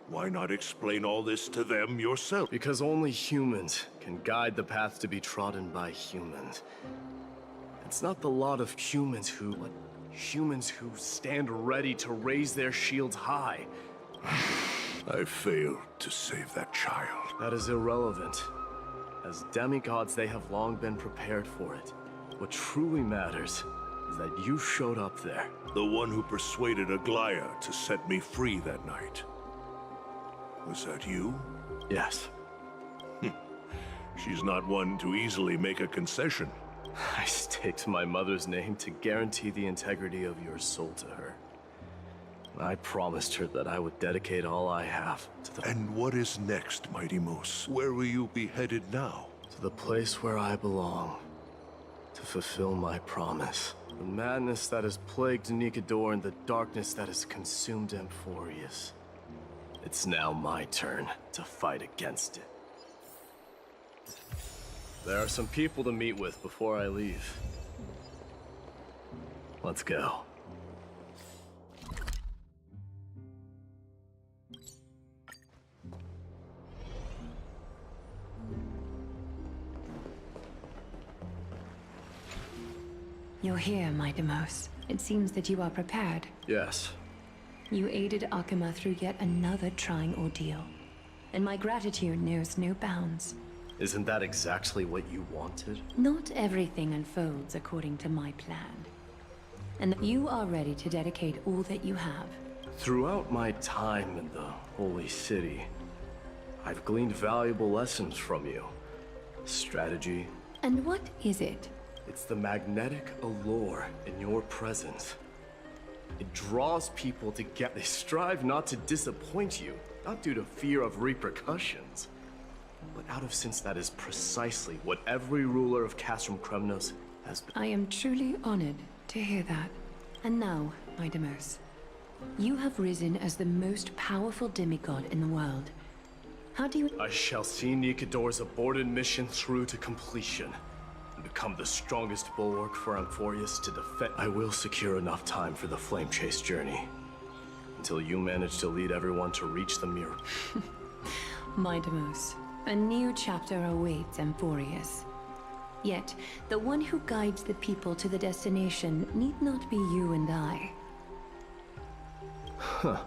Why not explain all this to them yourself? Because only humans can guide the path to be trodden by humans. It's not the lot of humans who stand ready to raise their shields high. I failed to save that child. That is irrelevant. As demigods, they have long been prepared for it. What truly matters is that you showed up there. The one who persuaded Aglaya to set me free that night. Was that you? Yes. She's not one to easily make a concession. I staked my mother's name to guarantee the integrity of your soul to her. I promised her that I would dedicate all I have to the... And what is next, Mighty Mos? Where will you be headed now? To the place where I belong. To fulfill my promise. The madness that has plagued Nikador and the darkness that has consumed Amphorius. It's now my turn to fight against it. There are some people to meet with before I leave. Let's go. You're here, Mighty Mos. It seems that you are prepared. Yes. You aided Akuma through yet another trying ordeal, and my gratitude knows no bounds. Isn't that exactly what you wanted? Not everything unfolds according to my plan, and you are ready to dedicate all that you have. Throughout my time in the Holy City, I've gleaned valuable lessons from you. Strategy. And what is it? It's the magnetic allure in your presence. It draws people together. They strive not to disappoint you, not due to fear of repercussions, but out of sense that is precisely what every ruler of Castrum Kremnos has been. I am truly honored to hear that. And now, my Deimos, you have risen as the most powerful demigod in the world. How do you... I shall see Nikador's aborted mission through to completion, and become the strongest bulwark for Amphorius to defend. I will secure enough time for the Flame Chase journey, until you manage to lead everyone to reach the mirror. My Deimos, a new chapter awaits Amphorius. Yet, the one who guides the people to the destination need not be you and I. Huh.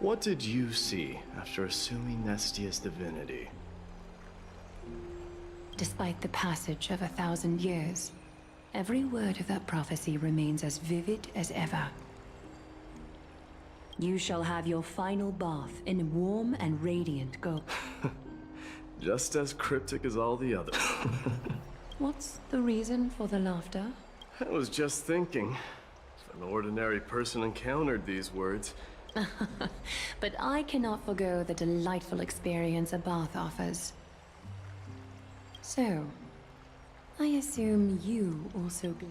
What did you see after assuming Nestia's divinity? Despite the passage of 1,000 years, every word of that prophecy remains as vivid as ever. You shall have your final bath in warm and radiant gold. Just as cryptic as all the others. What's the reason for the laughter? I was just thinking, if an ordinary person encountered these words... But I cannot forgo the delightful experience a bath offers. So, I assume you also be...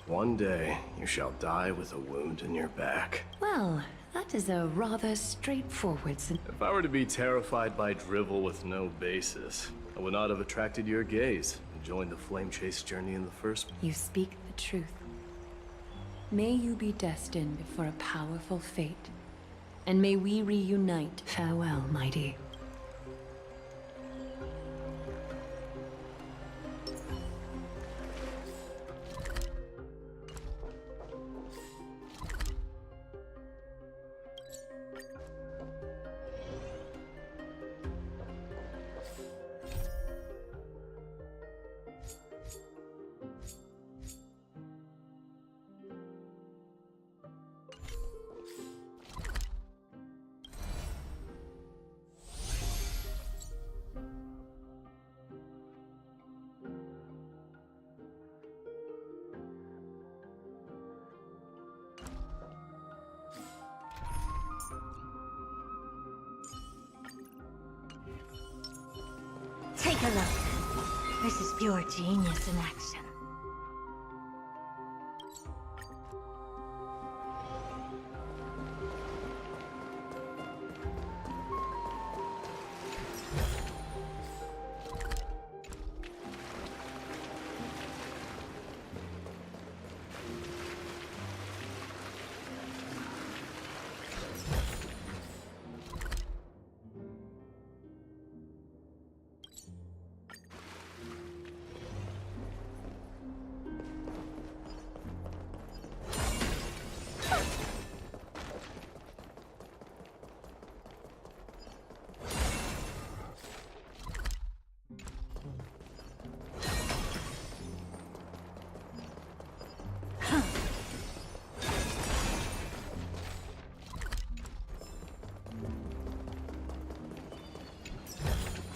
One day, you shall die with a wound in your back. Well, that is a rather straightforward... If I were to be terrified by drivel with no basis, I would not have attracted your gaze and joined the Flame Chase journey in the first place. You speak the truth. May you be destined for a powerful fate, and may we reunite. Farewell, mighty. Take a look. This is pure genius in action.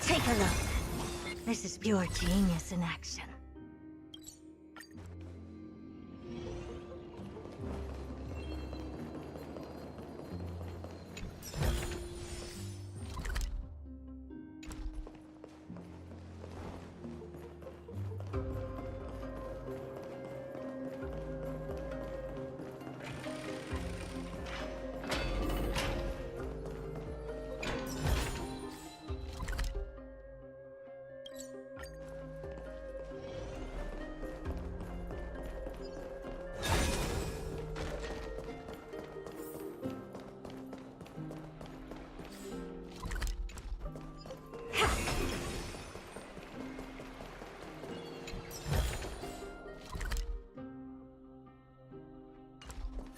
Take a look. This is pure genius in action.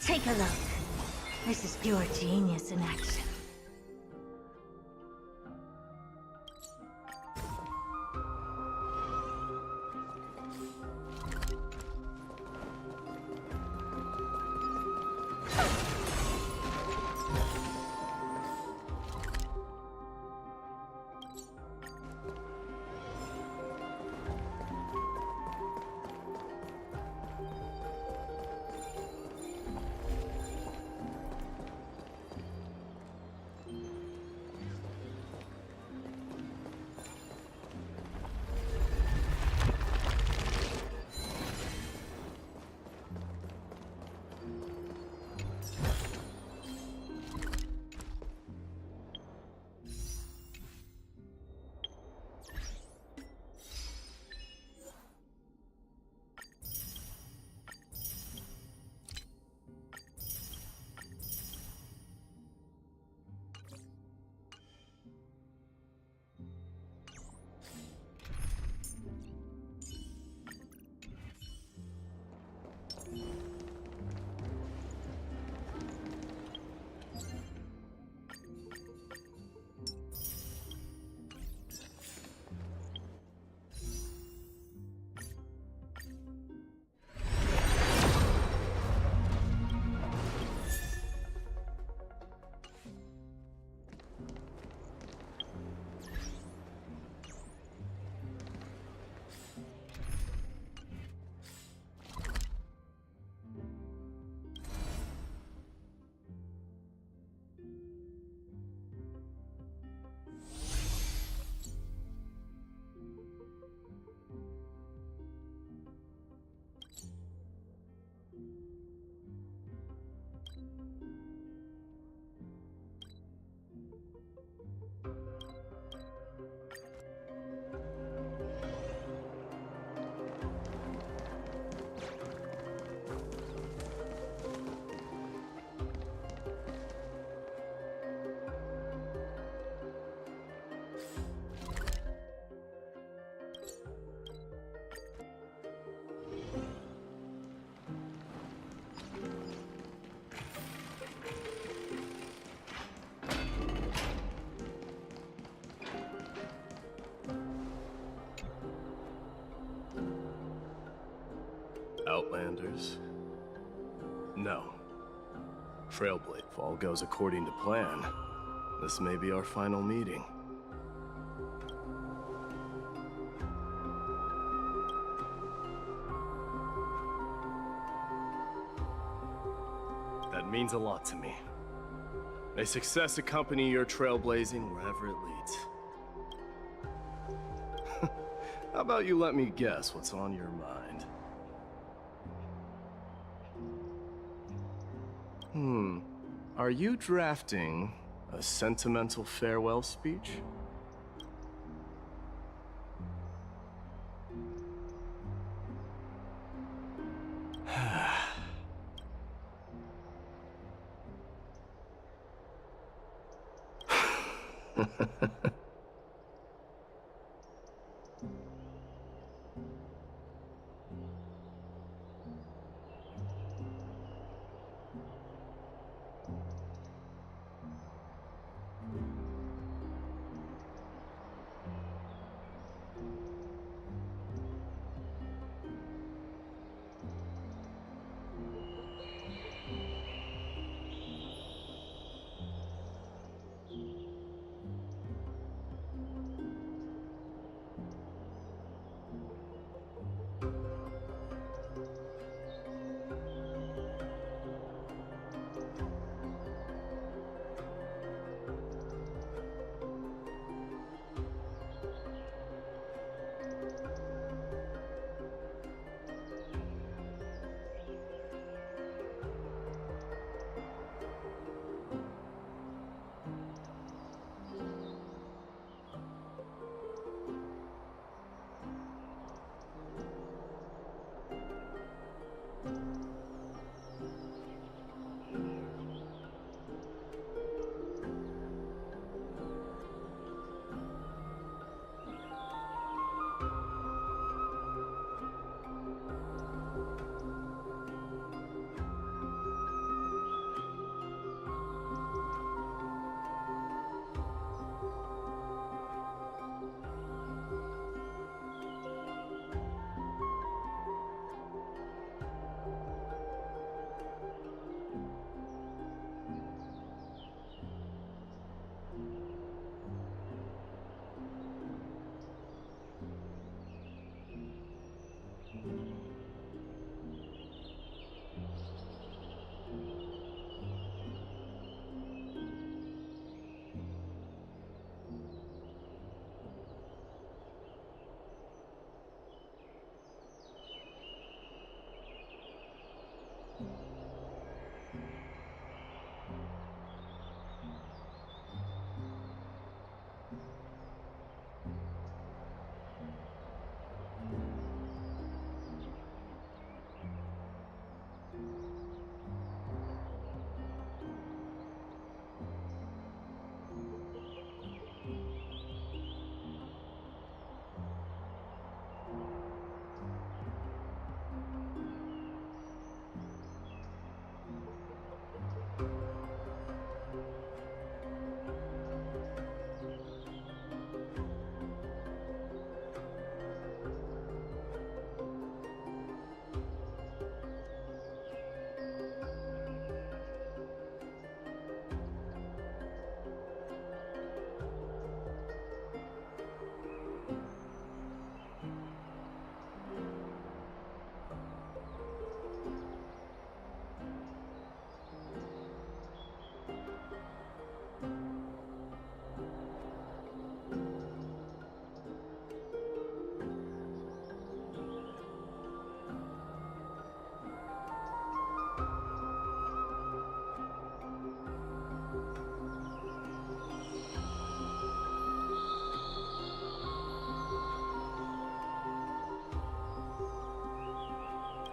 Take a look. This is pure genius in action. Outlanders? No. Trailblade. If all goes according to plan, this may be our final meeting. That means a lot to me. May success accompany your trailblazing wherever it leads. How about you let me guess what's on your mind? Are you drafting a sentimental farewell speech?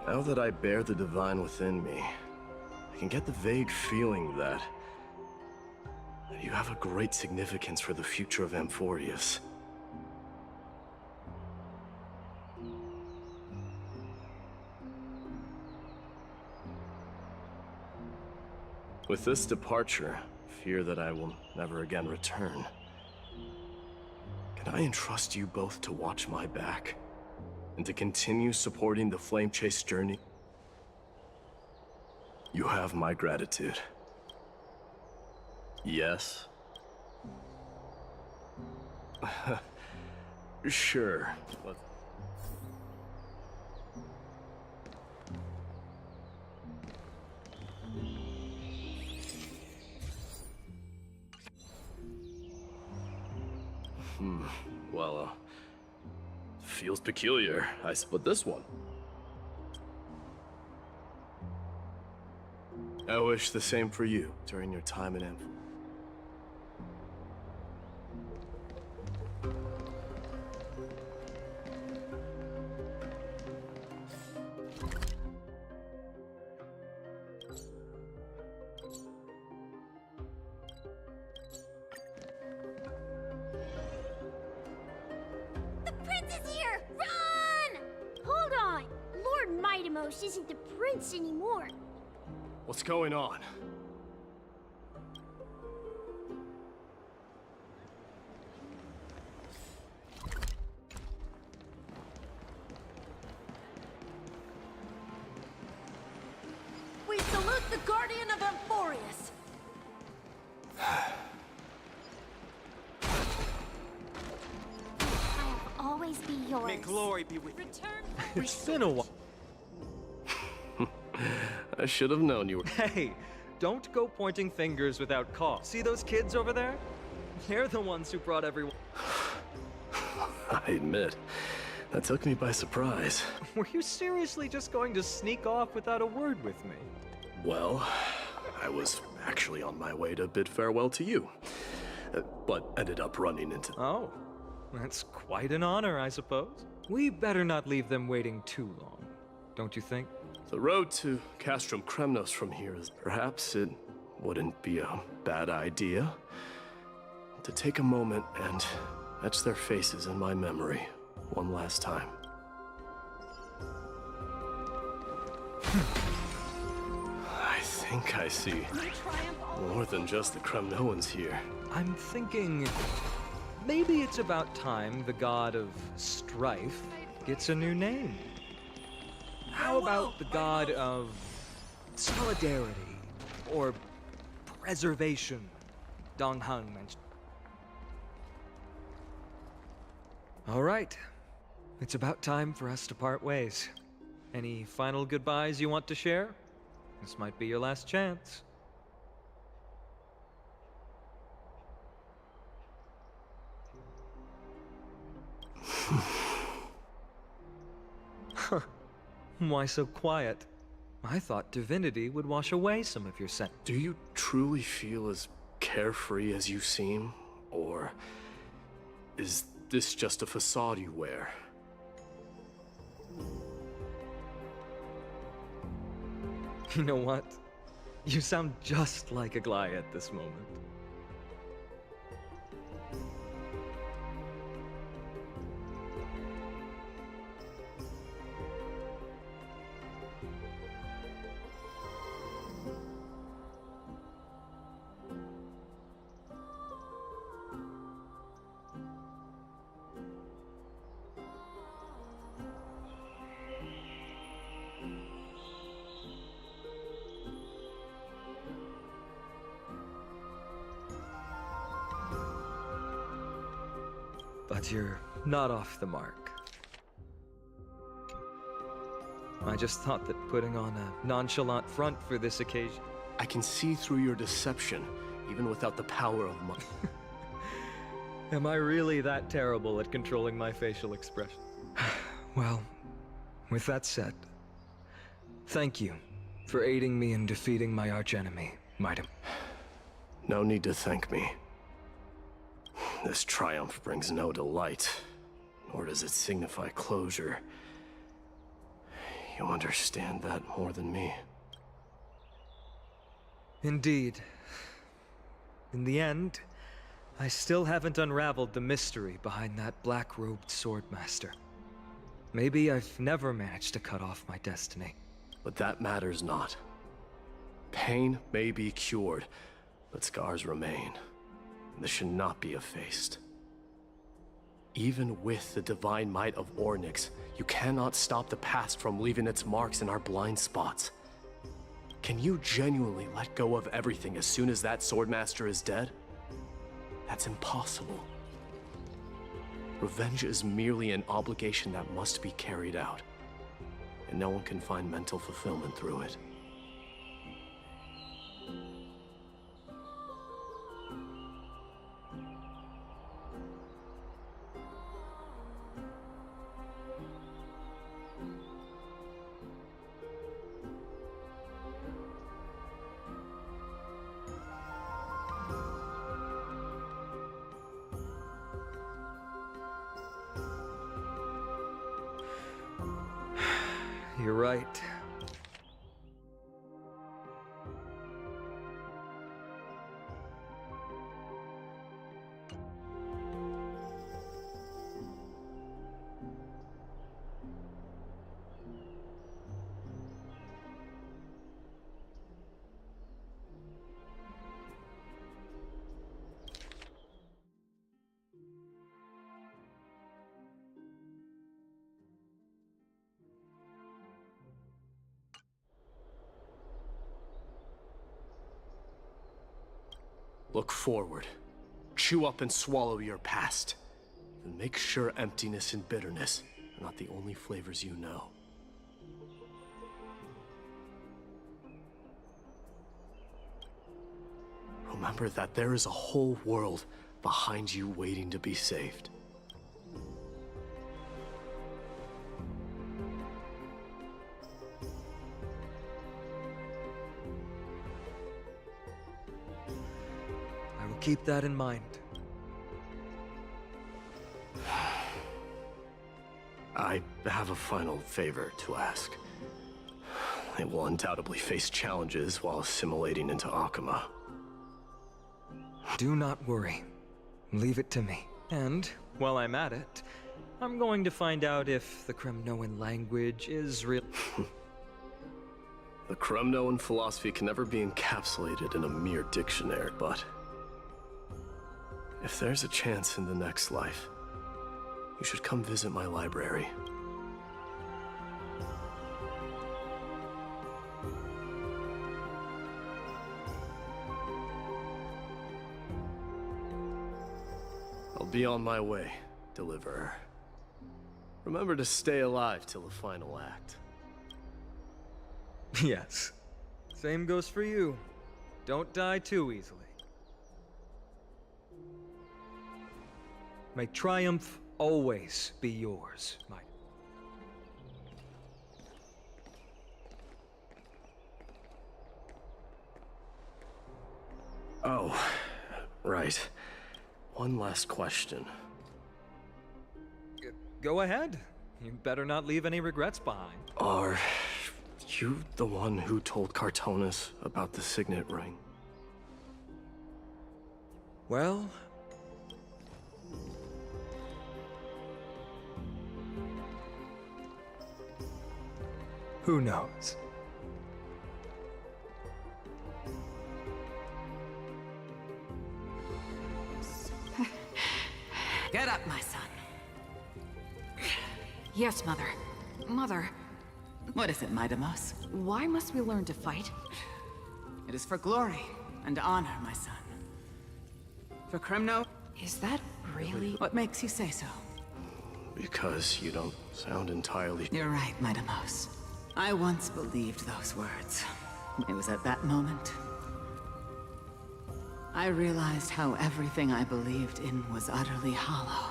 Now that I bear the divine within me, I can get the vague feeling that you have a great significance for the future of Amphorius. With this departure, I fear that I will never again return. Can I entrust you both to watch my back? And to continue supporting the Flame Chase journey You have my gratitude. Yes? Sure. Well, feels peculiar. I split this one. I wish the same for you during your time in Amph. The prince is here! Run! Hold on! Lord Mightimos isn't the prince anymore. What's going on? We salute the guardian of Amphorius. I'll always be yours. May glory be with you. It's been a while. I should have known you were. Hey, don't go pointing fingers without cause. See those kids over there? They're the ones who brought everyone. I admit, that took me by surprise. Were you seriously just going to sneak off without a word with me? Well, I was actually on my way to bid farewell to you, but ended up running into... Oh, that's quite an honor, I suppose. We better not leave them waiting too long, don't you think? The road to Castrum Kremnos from here is... Perhaps it wouldn't be a bad idea to take a moment and etch their faces in my memory one last time. I think I see more than just the Kremnoans here. I'm thinking maybe it's about time the god of strife gets a new name. How about the god of solidarity or preservation? Dong Hung mentioned. All right, it's about time for us to part ways. Any final goodbyes you want to share? This might be your last chance. Why so quiet? I thought divinity would wash away some of your scent. Do you truly feel as carefree as you seem? Or is this just a facade you wear? You know what? You sound just like Aglaia at this moment. But you're not off the mark. I just thought that putting on a nonchalant front for this occasion... I can see through your deception, even without the power of my... Am I really that terrible at controlling my facial expression? Well, with that said, thank you for aiding me in defeating my archenemy, Mightim. No need to thank me. This triumph brings no delight, nor does it signify closure. You understand that more than me. Indeed. In the end, I still haven't unraveled the mystery behind that black-robed swordmaster. Maybe I've never managed to cut off my destiny. But that matters not. Pain may be cured, but scars remain. This should not be effaced. Even with the divine might of Ornyx, you cannot stop the past from leaving its marks in our blind spots. Can you genuinely let go of everything as soon as that Swordmaster is dead? That's impossible. Revenge is merely an obligation that must be carried out, and no one can find mental fulfillment through it. You're right. Look forward. Chew up and swallow your past. And make sure emptiness and bitterness are not the only flavors you know. Remember that there is a whole world behind you waiting to be saved. Keep that in mind. I have a final favor to ask. I will undoubtedly face challenges while assimilating into Akama. Do not worry. Leave it to me. And, while I'm at it, I'm going to find out if the Kremnoan language is real. The Kremnoan philosophy can never be encapsulated in a mere dictionary, but if there's a chance in the next life, you should come visit my library. I'll be on my way, Deliverer. Remember to stay alive till the final act. Yes. Same goes for you. Don't die too easily. May triumph always be yours, my... Oh, right. One last question. Go ahead. You better not leave any regrets behind. Are you the one who told Cartonis about the signet ring? Well... who knows? Get up, my son. Yes, Mother. Mother. What is it, Midamos? Why must we learn to fight? It is for glory and honor, my son. For Kremno? Is that really... What makes you say so? Because you don't sound entirely... You're right, Midamos. I once believed those words. It was at that moment I realized how everything I believed in was utterly hollow.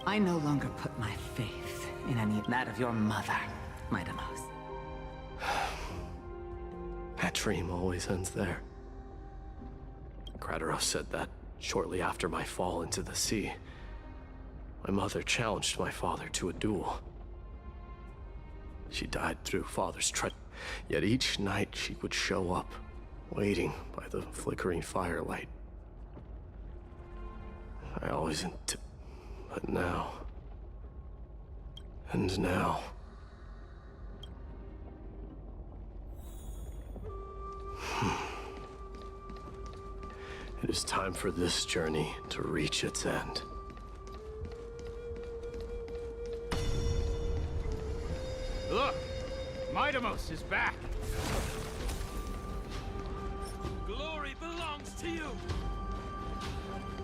I no longer put my faith in any of that of your mother, Midamos. That dream always ends there. Kratos said that shortly after my fall into the sea. My mother challenged my father to a duel. She died through father's treachery. Yet each night she would show up, waiting by the flickering firelight. I always but now... and now... It is time for this journey to reach its end. Look! Midamos is back! Glory belongs to you!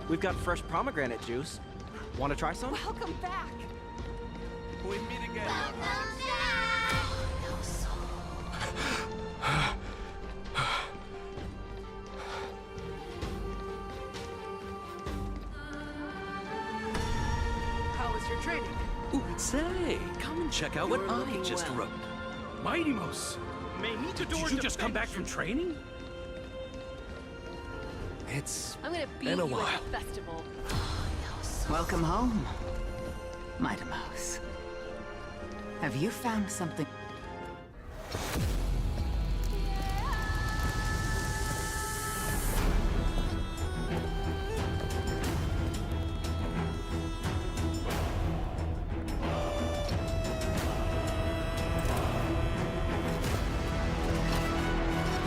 We've got fresh pomegranate juice. Want to try some? Welcome back! We meet again. How was your training? Ooh, say, come and check out what I just wrote. Midamos! Did you just come back from training? It's I'm gonna beat been a you while. at the festival. Welcome home, Midamos. Have you found something?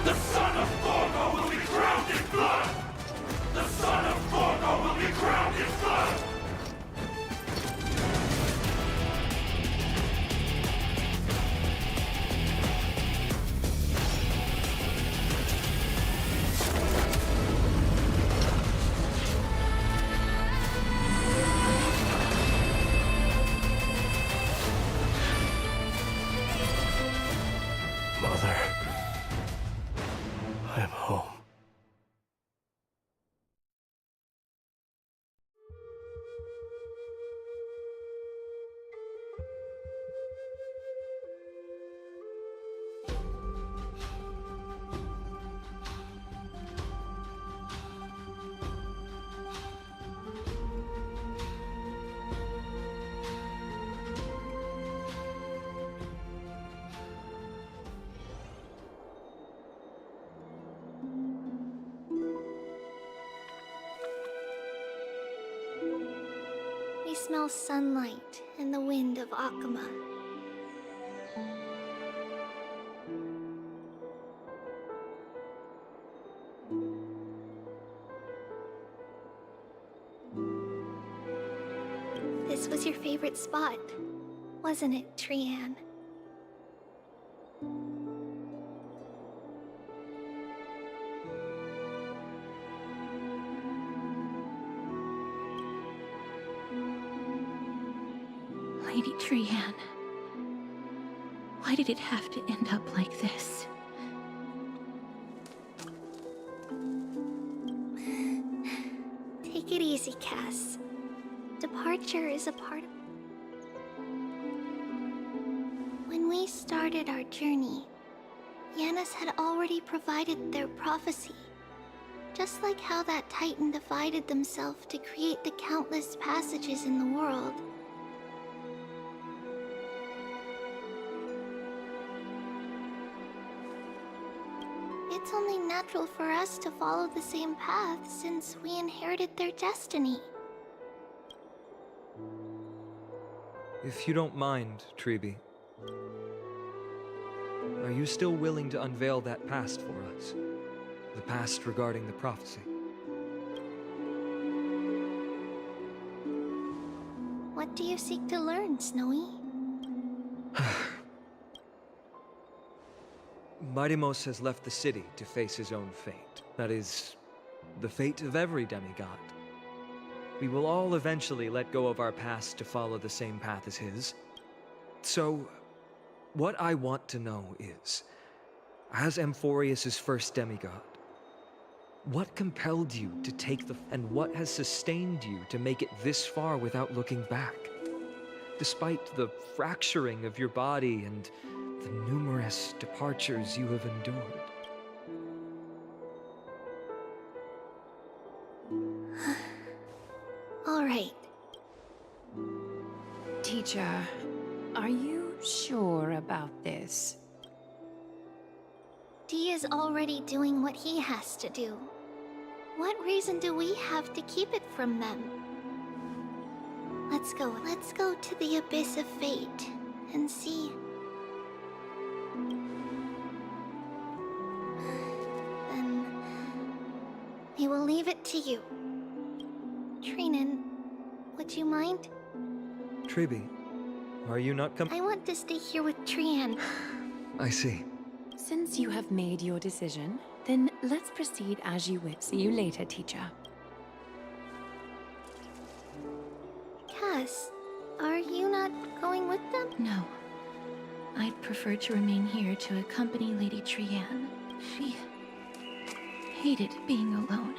The son of Forgo will be crowned in blood! The son of Forgo will be crowned in blood! Mother, I am home. We smell sunlight and the wind of Akuma. This was your favorite spot, wasn't it, Trian? Lady Trian, why did it have to end up like this? Take it easy, Cass. Departure is a part of... When we started our journey, Yanis had already provided their prophecy. Just like how that Titan divided themselves to create the countless passages in the world. It's only natural for us to follow the same path since we inherited their destiny. If you don't mind, Tribbie, are you still willing to unveil that past for us? The past regarding the prophecy? What do you seek to learn, Snowy? Midamos has left the city to face his own fate. That is, the fate of every demigod. We will all eventually let go of our past to follow the same path as his. So, what I want to know is, as Amphorius' first demigod, what compelled you to take and what has sustained you to make it this far without looking back? Despite the fracturing of your body and the numerous departures you have endured. All right. Teacher, are you sure about this? Dee is already doing what he has to do. What reason do we have to keep it from them? Let's go to the abyss of fate and see. Then we will leave it to you. Trinan, would you mind? Tribbie, Are you not coming? I want to stay here with Trian. I see. Since you have made your decision, then let's proceed as you wish. See you later, teacher. Cass, are you not going with them? No. I'd prefer to remain here to accompany Lady Trian. She hated being alone.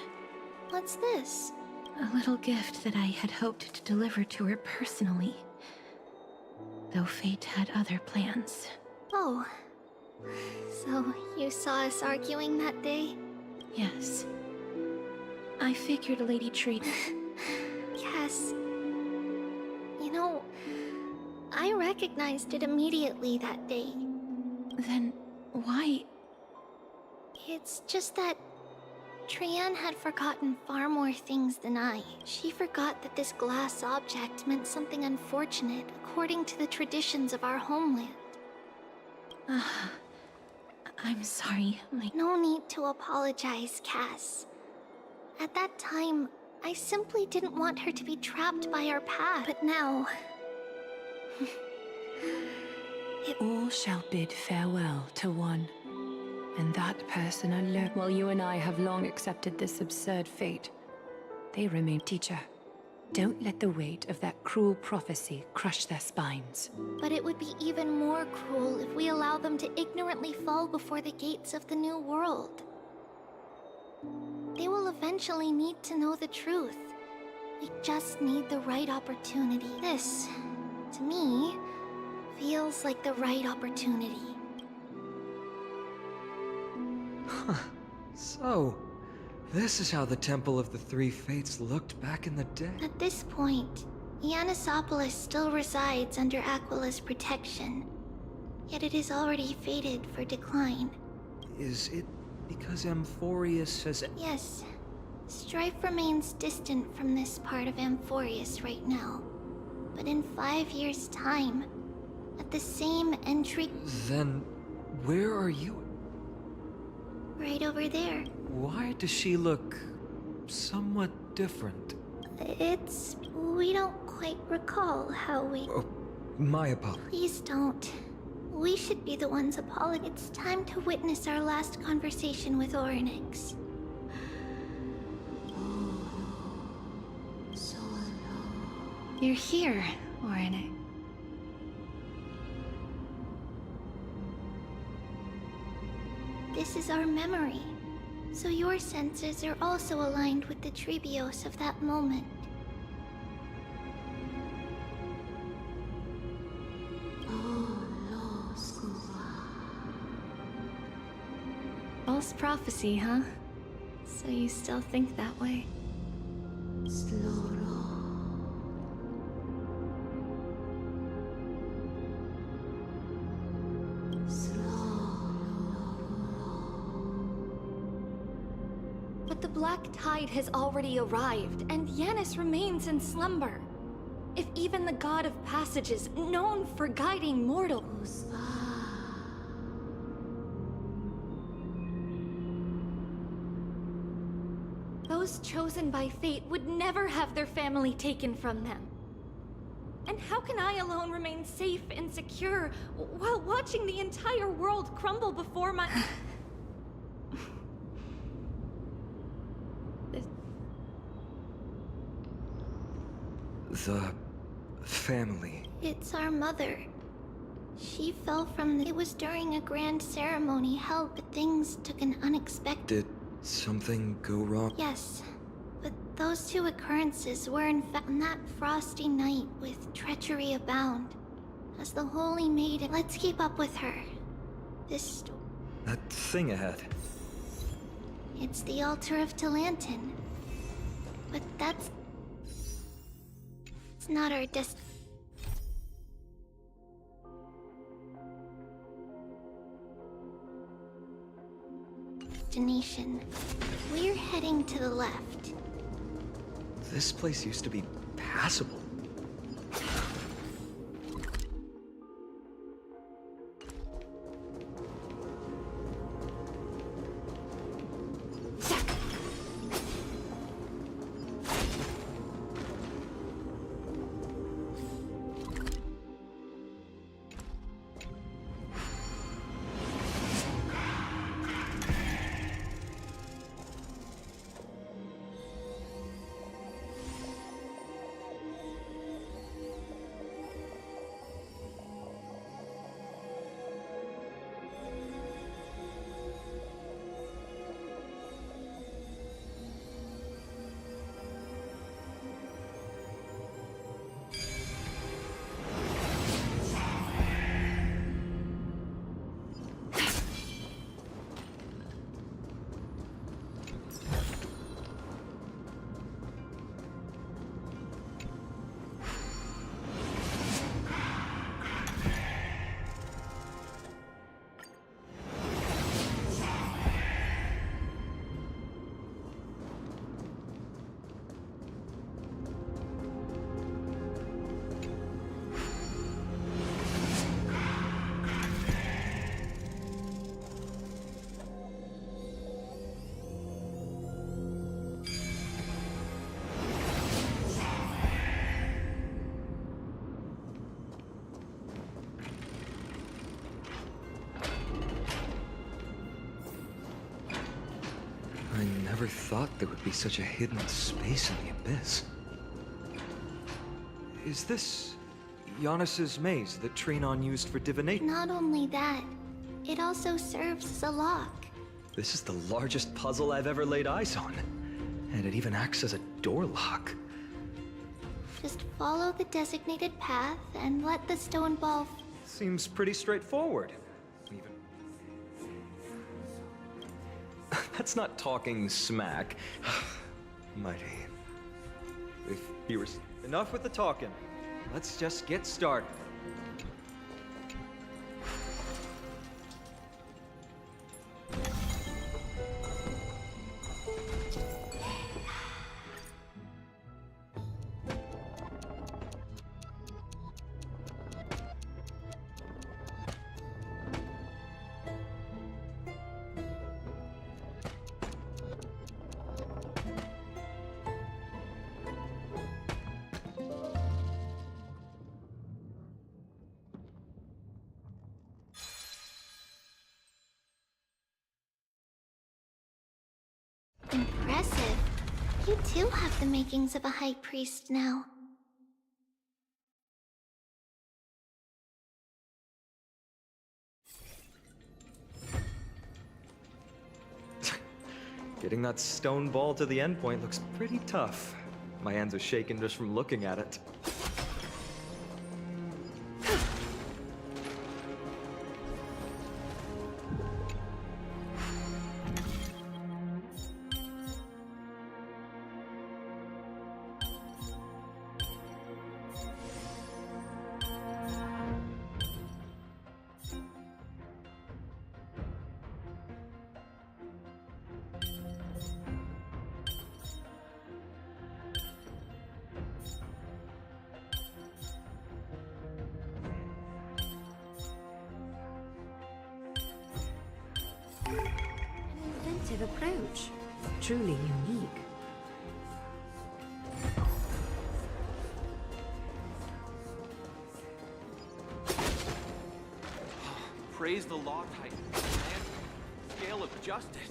What's this? A little gift that I had hoped to deliver to her personally. Though fate had other plans. Oh. So, you saw us arguing that day? Yes. I figured Lady Trian... Cass. You know, I recognized it immediately that day. Then why... It's just that Trian had forgotten far more things than I. She forgot that this glass object meant something unfortunate according to the traditions of our homeland. I'm sorry, No need to apologize, Cass. At that time, I simply didn't want her to be trapped by our path. But now... All shall bid farewell to one. And that person alone. While you and I have long accepted this absurd fate, they remain. Teacher, don't let the weight of that cruel prophecy crush their spines. But it would be even more cruel if we allow them to ignorantly fall before the gates of the new world. They will eventually need to know the truth. We just need the right opportunity. This, to me, feels like the right opportunity. Huh. So, this is how the Temple of the Three Fates looked back in the day. At this point, Ianisopolis still resides under Aquila's protection. Yet it is already fated for decline. Is it because Amphorius has... Yes. Strife remains distant from this part of Amphorius right now. But in 5 years' time, at the same entry... Then, where are you? Right over there. Why does she look somewhat different? We don't quite recall how we... Oh, my apologies. Please don't. We should be the ones apologizing. It's time to witness our last conversation with Orynyx. You're here, Orynyx. This is our memory. So your senses are also aligned with the Tribbios of that moment. False prophecy, huh? So you still think that way? But the Black Tide has already arrived, and Yanis remains in slumber. If even the God of Passages, known for guiding mortals... Those chosen by fate would never have their family taken from them. And how can I alone remain safe and secure while watching the entire world crumble before my... The family. It's our mother. She fell from the... It was during a grand ceremony held, but things took an unexpected... Did something go wrong? Yes, but those two occurrences were in fact on that frosty night with treachery abound. As the Holy Maiden... Let's keep up with her. This... That thing ahead. It's the altar of Talantin. But that's... It's not our destination. We're heading to the left. This place used to be passable. never thought there would be such a hidden space in the abyss. Is this Giannis's maze that Trinon used for divination? Not only that, it also serves as a lock. This is the largest puzzle I've ever laid eyes on. And it even acts as a door lock. Just follow the designated path and let the stone ball... Seems pretty straightforward. Even... That's not talking smack. Mighty. If you were... Enough with the talking. Let's just get started. Impressive. You too have the makings of a high priest now. Getting that stone ball to the endpoint looks pretty tough. My hands are shaking just from looking at it. Inventive approach. Truly unique. Praise the law titan and scale of justice.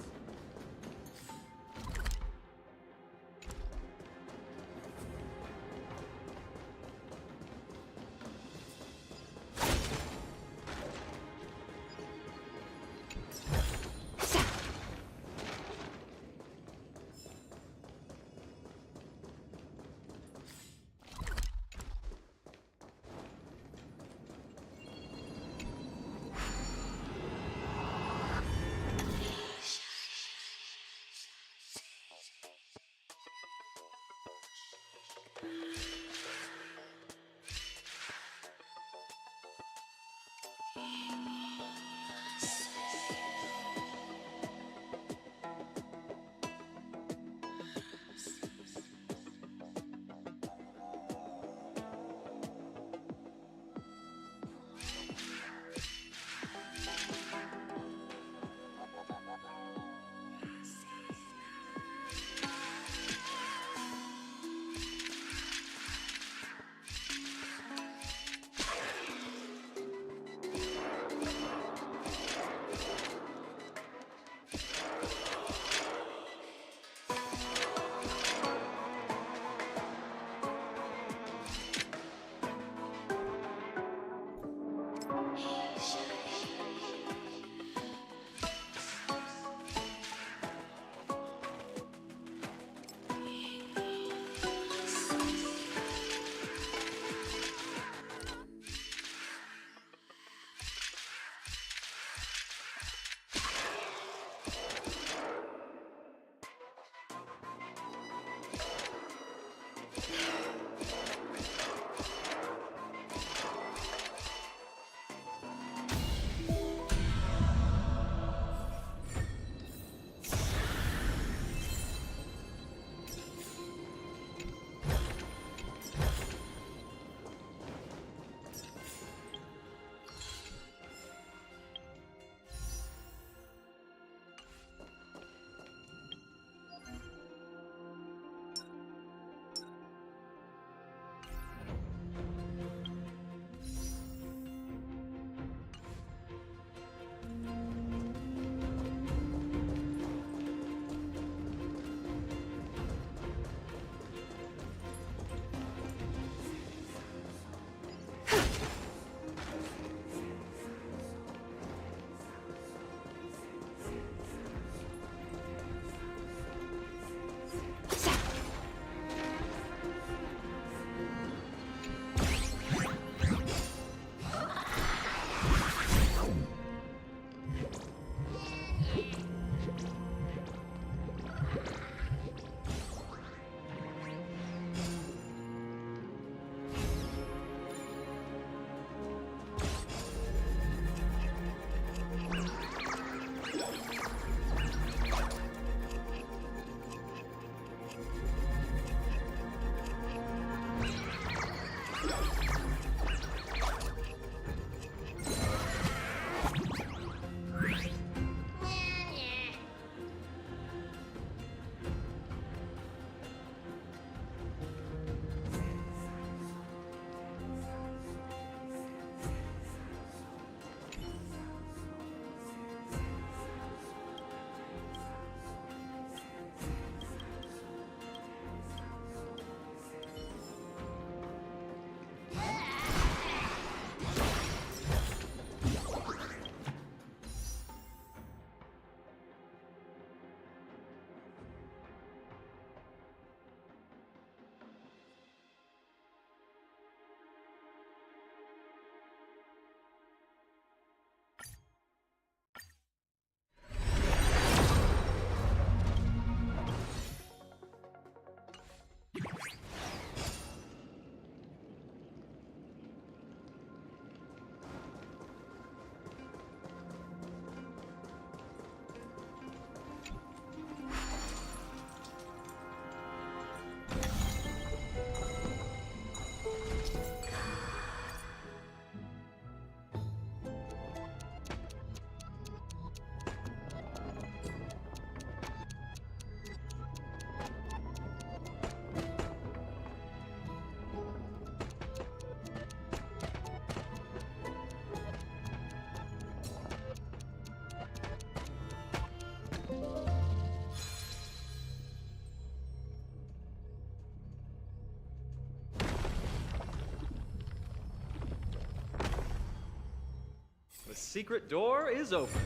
The secret door is open.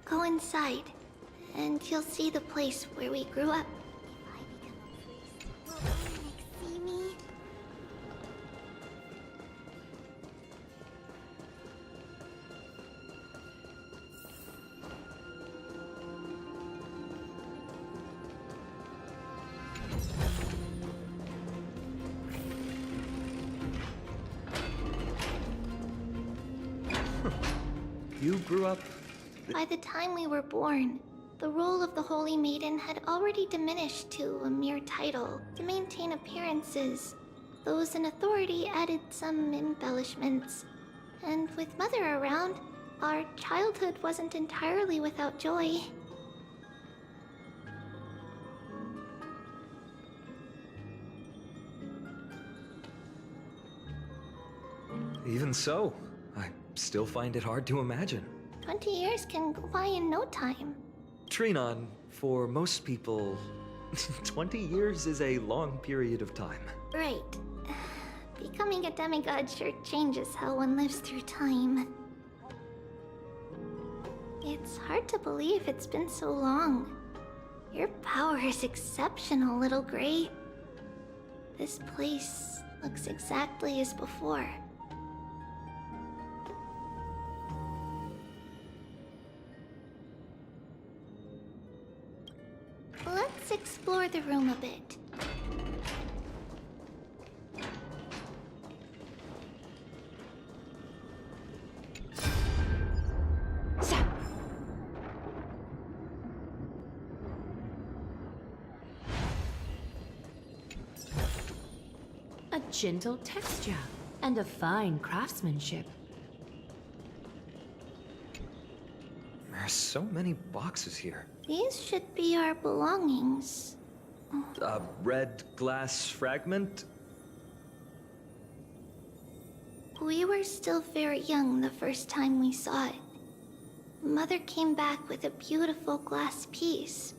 Go inside, and you'll see the place where we grew up. If I become a priest, will Phoenix see me? You grew up... By the time we were born, the role of the Holy Maiden had already diminished to a mere title. To maintain appearances, those in authority added some embellishments. And with Mother around, our childhood wasn't entirely without joy. Even so, I still find it hard to imagine. 20 years can go by in no time. Trinon, for most people, 20 years is a long period of time. Right. Becoming a demigod sure changes how one lives through time. It's hard to believe it's been so long. Your power is exceptional, Little Gray. This place looks exactly as before. Let's explore the room a bit. A gentle texture and a fine craftsmanship. There are so many boxes here. These should be our belongings. A red glass fragment? We were still very young the first time we saw it. Mother came back with a beautiful glass piece,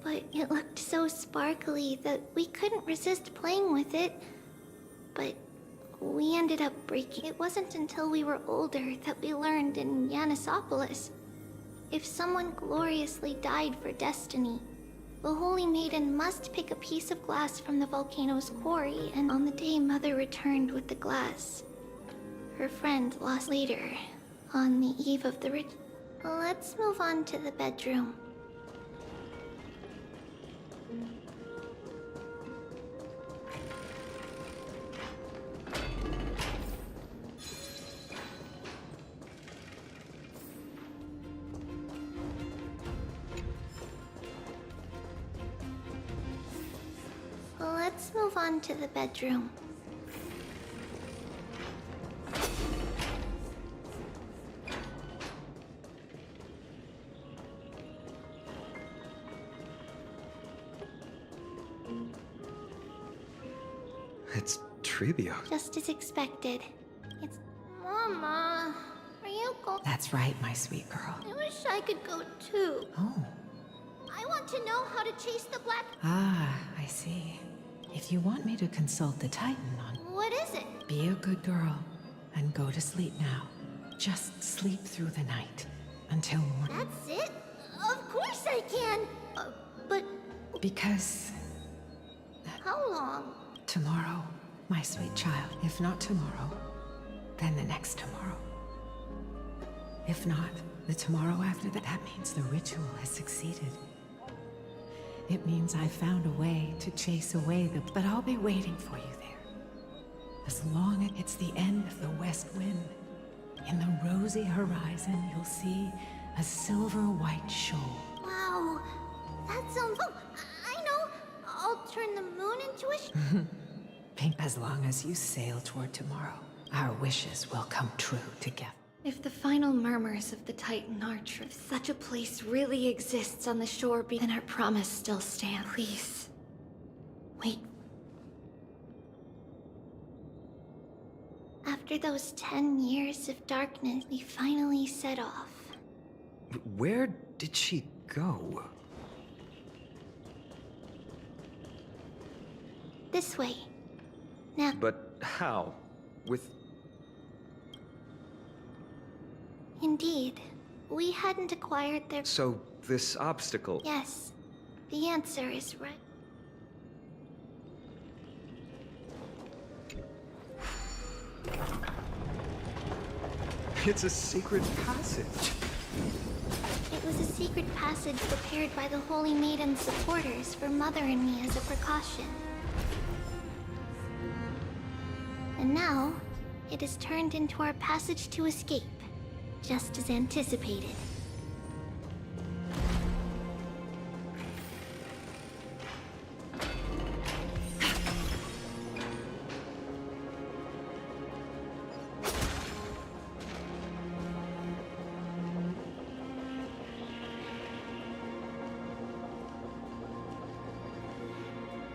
but it looked so sparkly that we couldn't resist playing with it. But we ended up breaking. It wasn't until we were older that we learned in Yanisopolis. If someone gloriously died for destiny, the Holy Maiden must pick a piece of glass from the volcano's quarry, and on the day Mother returned with the glass, her friend lost later, on the eve of the ritual. Let's move on to the bedroom. Let's move on to the bedroom. It's Tribbie. Just as expected. It's... Mama, are you going? That's right, my sweet girl. I wish I could go too. Oh. I want to know how to chase the black... Ah, I see. If you want me to consult the Titan on... What is it? Be a good girl and go to sleep now. Just sleep through the night until morning. That's it? Of course I can! But... Because... How long? Tomorrow, my sweet child. If not tomorrow, then the next tomorrow. If not, the tomorrow after that. That means the ritual has succeeded. It means I found a way to chase away the... But I'll be waiting for you there. As long as it's the end of the west wind, in the rosy horizon, you'll see a silver-white shoal. Wow, that sounds... Oh, I know! I'll turn the moon into a... Pink, as long as you sail toward tomorrow, our wishes will come true together. If the final murmurs of the Titan are true, if such a place really exists on the shore, then our promise still stands. Please, wait. After those 10 years of darkness, we finally set off. Where did she go? This way. Now... But how? With... Indeed. We hadn't acquired their... So, this obstacle... Yes. The answer is right. It's a secret passage. It was a secret passage prepared by the Holy Maiden's supporters for Mother and me as a precaution. And now, it is turned into our passage to escape, just as anticipated.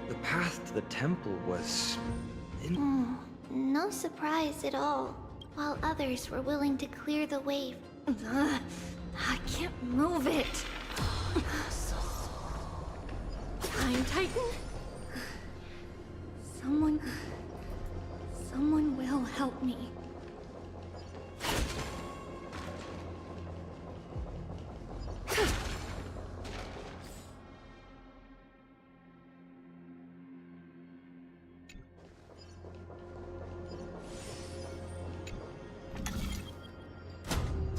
The path to the temple was... No surprise at all. While others were willing to clear the way. I can't move it. Time Titan? Someone will help me.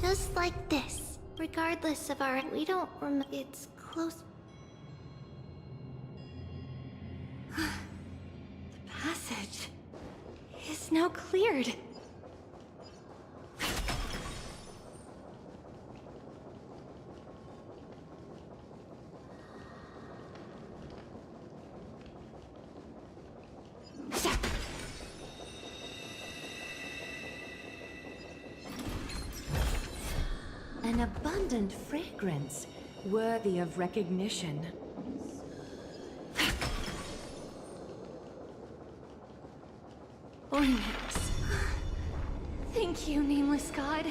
Just like this. Regardless of our... We don't remember... It's close... The passage is now cleared. An abundant fragrance, worthy of recognition. Onyx. Thank you, nameless god.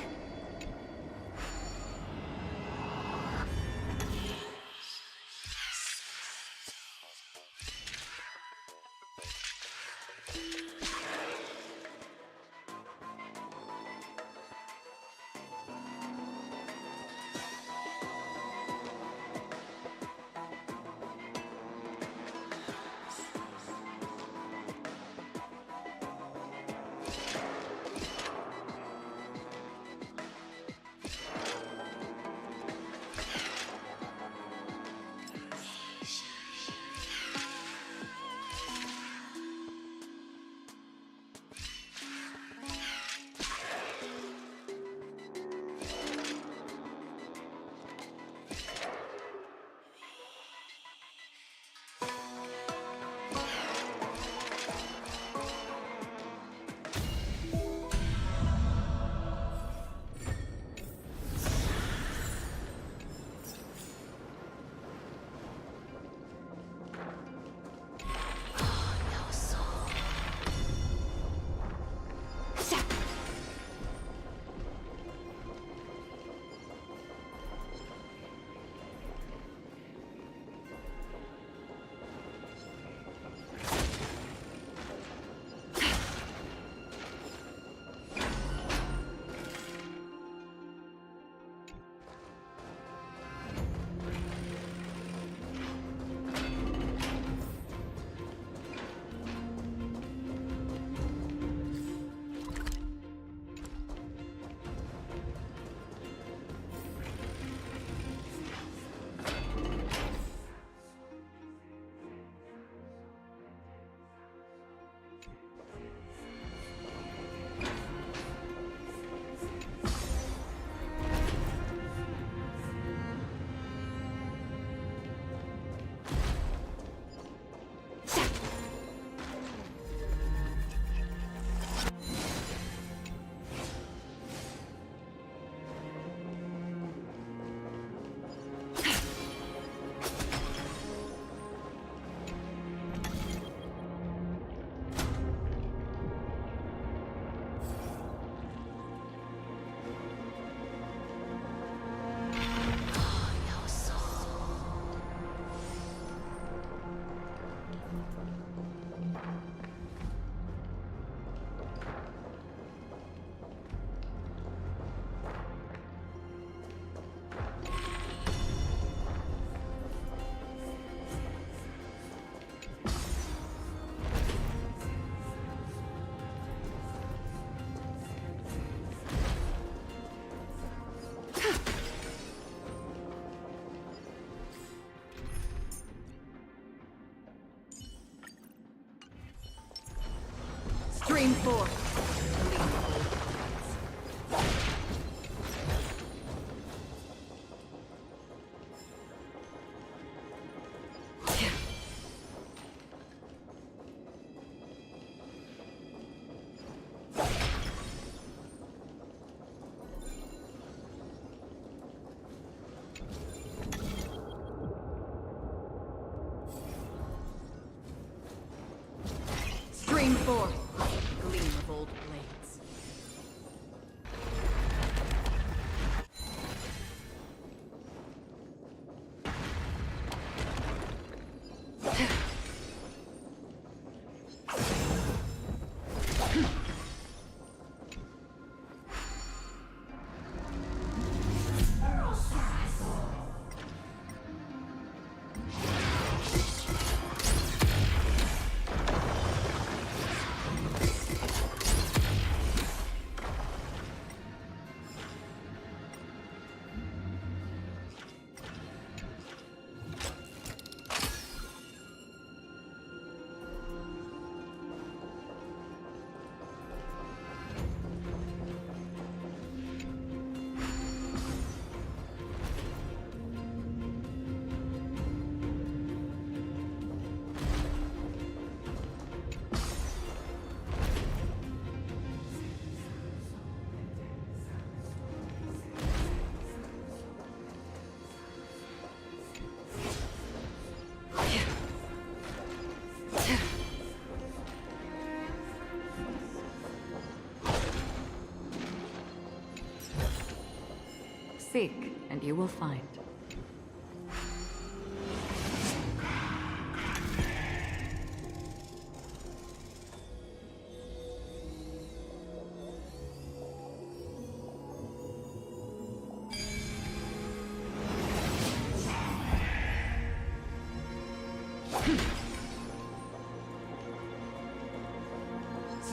4. Stream 4. Gleam of old blades. Seek, and you will find.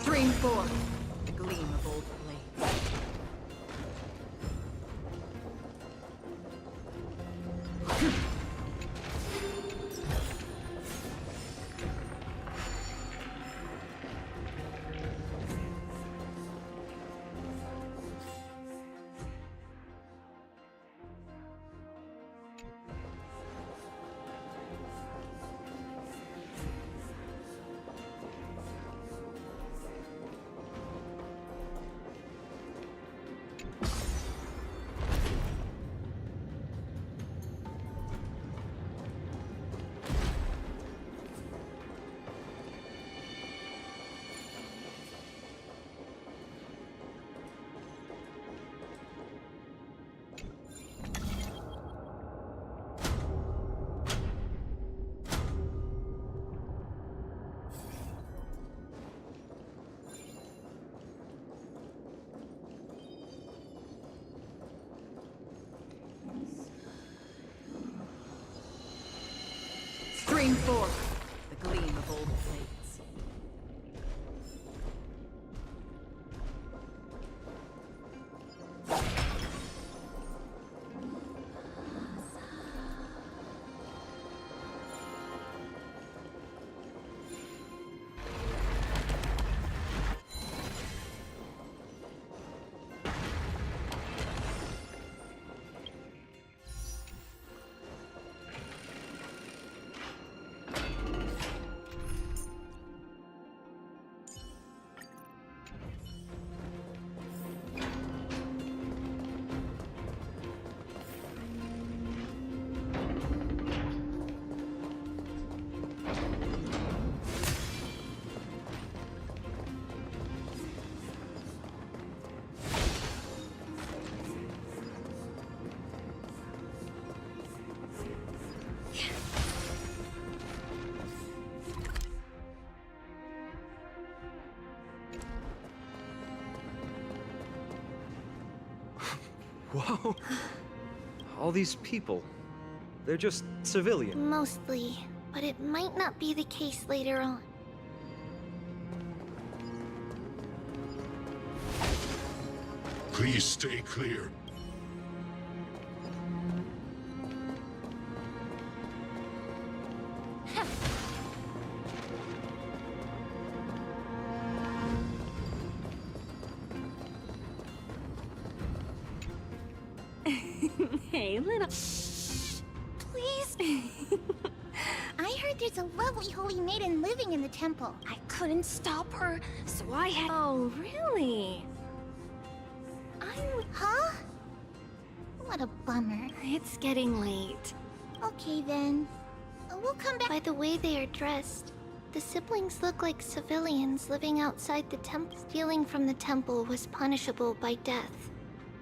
Stream 4. The gleam of old blades. Stream 4. The gleam of old blades. Whoa! All these people. They're just civilian. Mostly, but it might not be the case later on. Please stay clear. Hey, little... Please. I heard there's a lovely holy maiden living in the temple. I couldn't stop her, so I had... Oh, really? Huh? What a bummer. It's getting late. Okay then. We'll come back. By the way they are dressed, the siblings look like civilians living outside the temple. Stealing from the temple was punishable by death.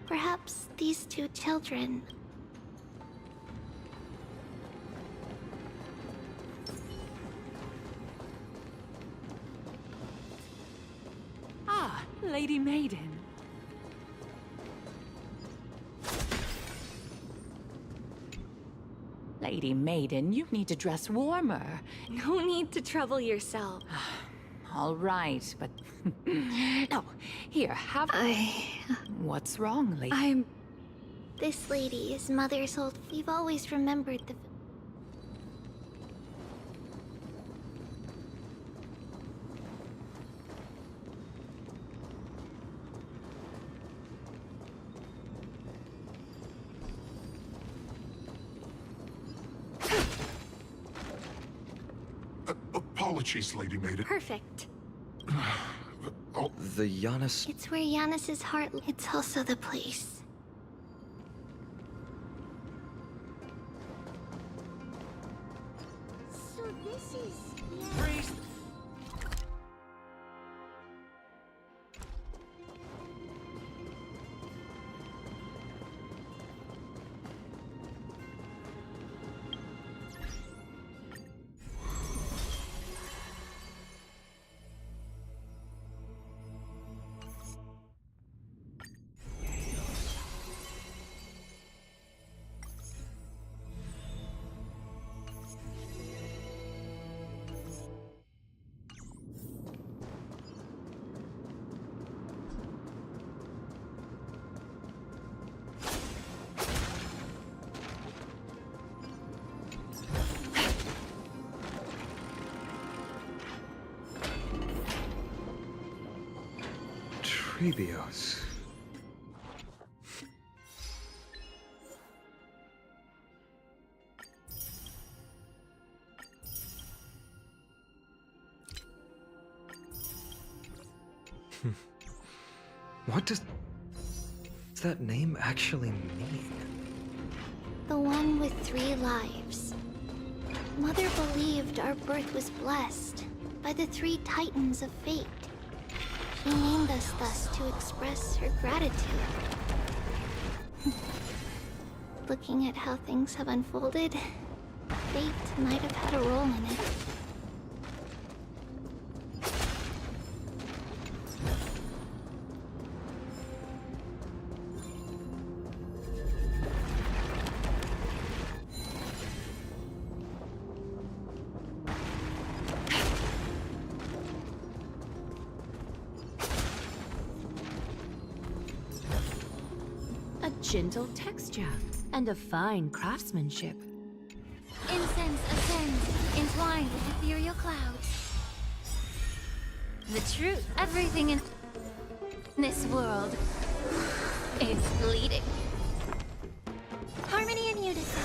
Perhaps these two children. Ah, Lady Maiden. Lady Maiden, you need to dress warmer. No need to trouble yourself. All right, but... No, here, have... What's wrong, lady? This lady is Mother's old... We've always remembered the... Apologies, Lady Maiden. Perfect. The Giannis... It's where Giannis's heart... It's also the place. So this is... Freeze! Tribbios. What does that name actually mean? The one with 3 lives. Mother believed our birth was blessed by the 3 titans of fate. She named us thus to express her gratitude. Looking at how things have unfolded, fate might have had a role in it. A gentle texture and a fine craftsmanship. Incense ascends, entwined with ethereal clouds. The truth, everything in this world is bleeding. Harmony and unison.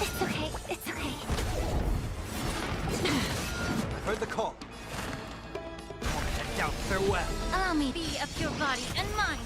It's okay, it's okay. Heard the call. Head down, farewell. Allow me to be of your body and mind.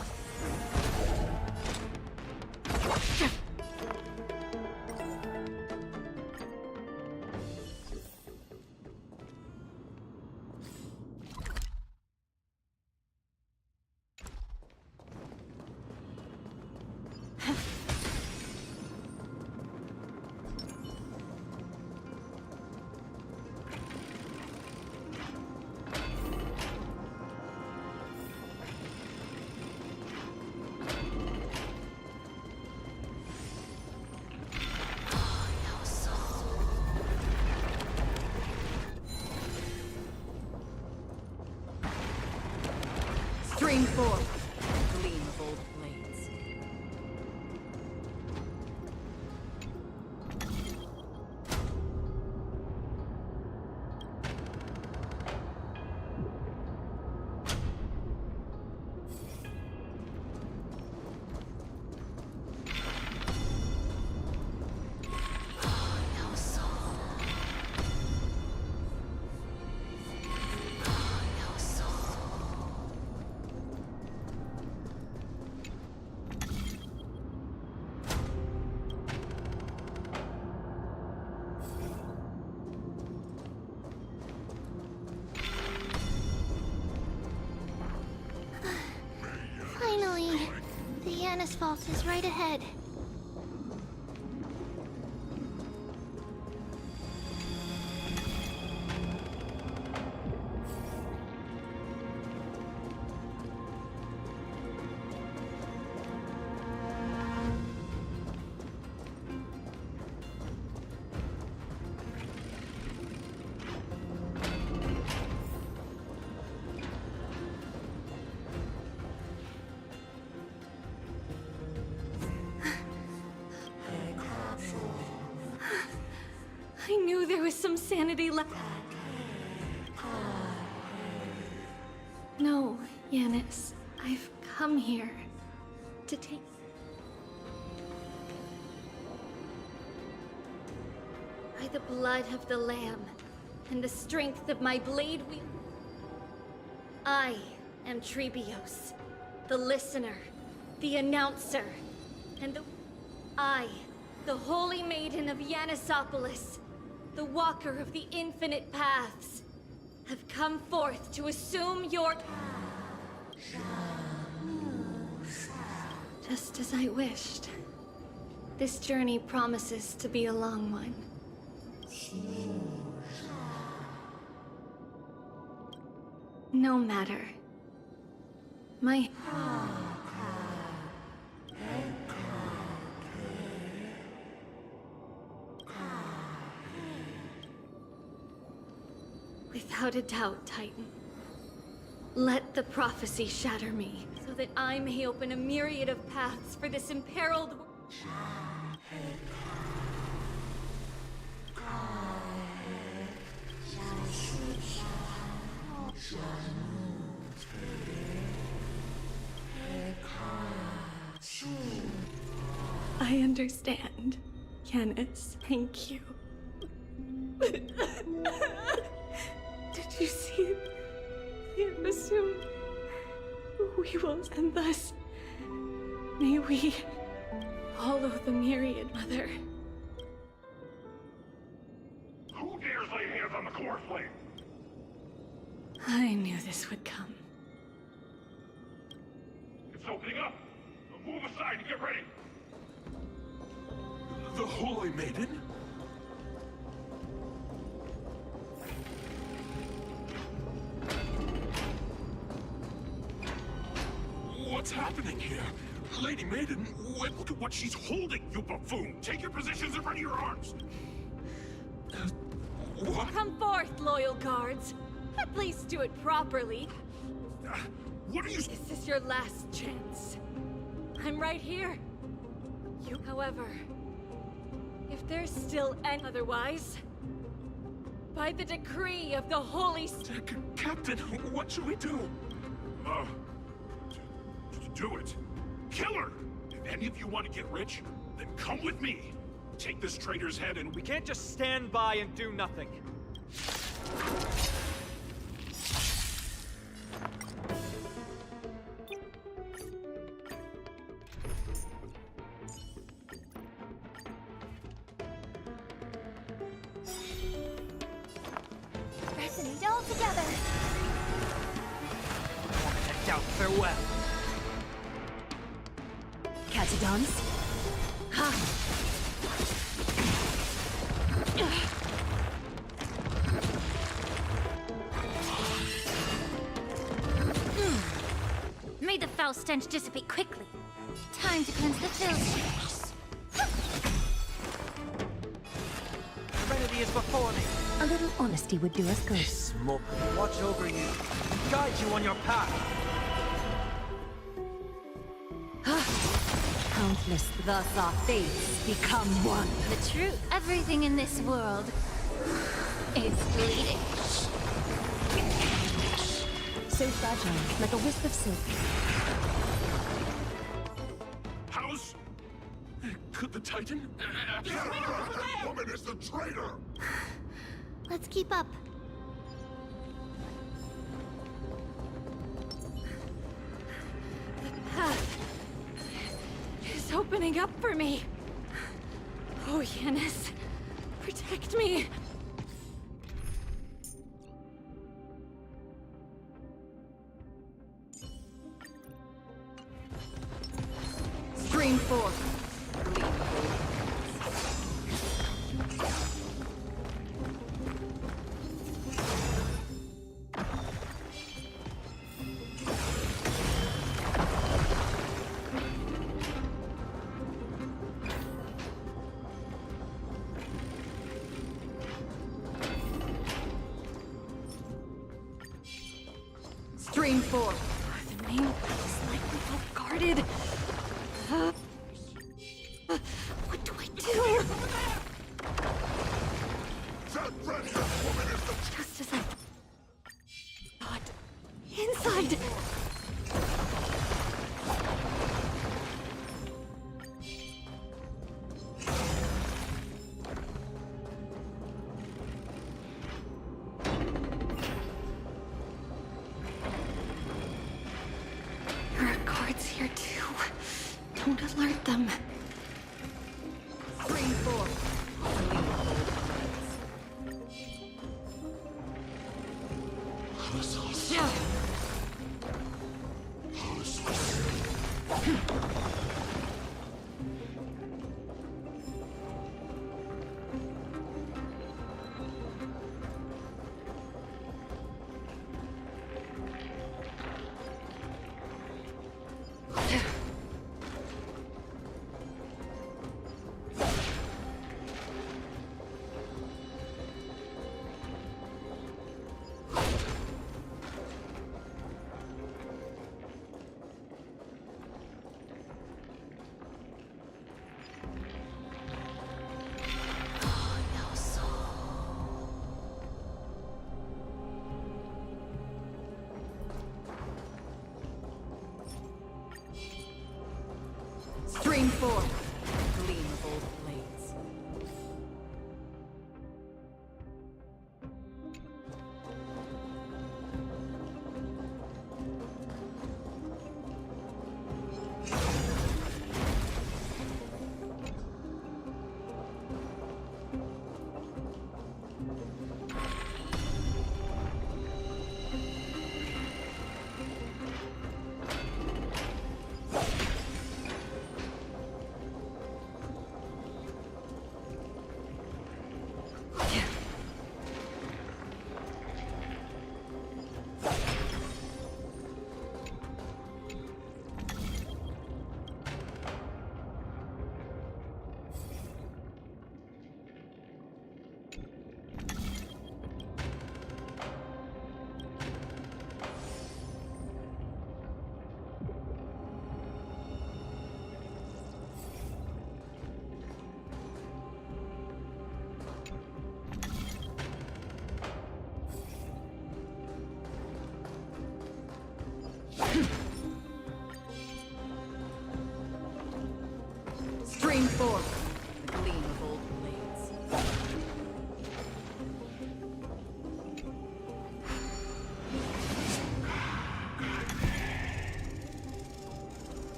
Stream forth, gleam of old blades. Yanis Vault is right ahead. I knew there was some sanity left. No, Yanis. I've come here to take... By the blood of the Lamb and the strength of my blade I am Tribbios, the listener, the announcer, and the Holy Maiden of Yanisopolis, the Walker of the Infinite Paths, have come forth to assume your... Just as I wished. This journey promises to be a long one. No matter. My... Without a doubt, Titan. Let the prophecy shatter me, so that I may open a myriad of paths for this imperiled... I understand, Yanis. Thank you. Did you see it? I have assumed we will, and thus may we follow the myriad, Mother. Who dares lay hands on the core flame? I knew this would come. It's opening up. Now move aside and get ready. The Holy Maiden? What's happening here? Lady Maiden, look at what she's holding, you buffoon! Take your positions in front of your arms! What? Come forth, loyal guards. At least do it properly. What are you... This is your last chance. I'm right here. You, however, if there's still any otherwise, by the decree of the Holy... Captain, what should we do? Do it. Kill her! If any of you want to get rich, then come with me. Take this traitor's head and... We can't just stand by and do nothing. Resonate all together. Doubt farewell. Catadons? Ha! May the foul stench dissipate quickly. Time to cleanse the filth. Serenity is before me. A little honesty would do us good. Smoke. Watch over you and guide you on your path. Countless, thus our fates become one. The truth. Everything in this world is bleeding. So fragile, like a wisp of silk. House? Could the Titan? That woman is the traitor! Let's keep up. The path is opening up for me. Oh, Yanis, protect me. Stream 4. The name is likely well guarded. What do I do? Just as I thought. Inside! There are guards here too. Don't alert them. Stream 4. Stream 4. Gleam of old blades. Stream 4. The gleam of old blades.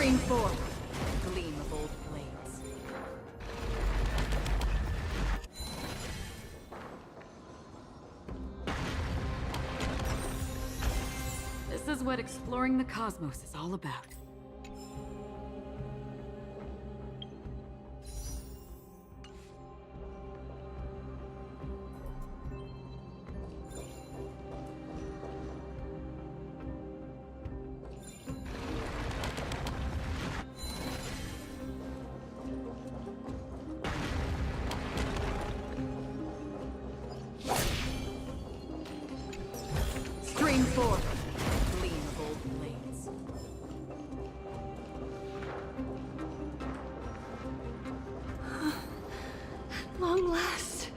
Stream forward. Gleam of old blades. This is what exploring the cosmos is all about. Stream forward. Gleam of old blades. At long last.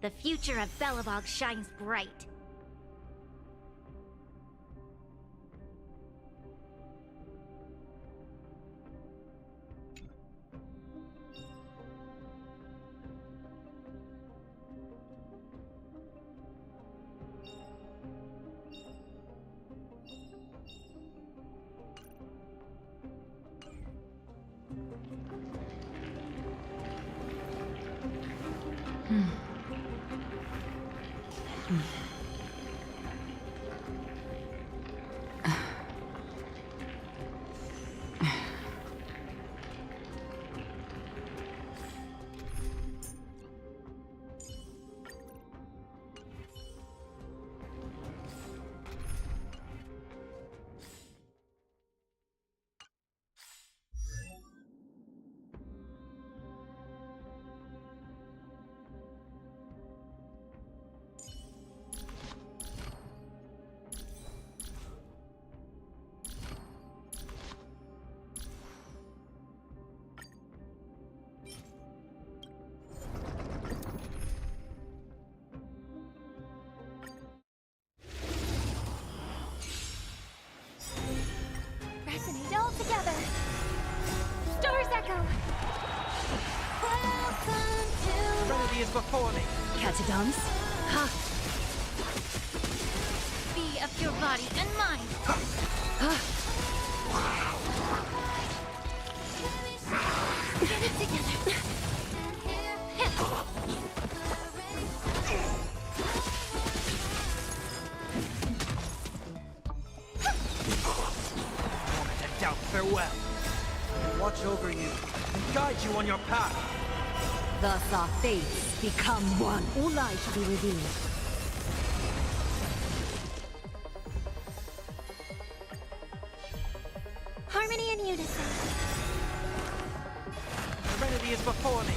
The future of Belobog shines bright. Resonate all together. Stars echo. Welcome to Serenity is before me. Catadons? Ha! be of your body and mind. Get it together. Moment and doubt farewell. And watch over you and guide you on your path. Thus our fates become one. All light shall be revealed. Harmony and unison. Serenity is before me.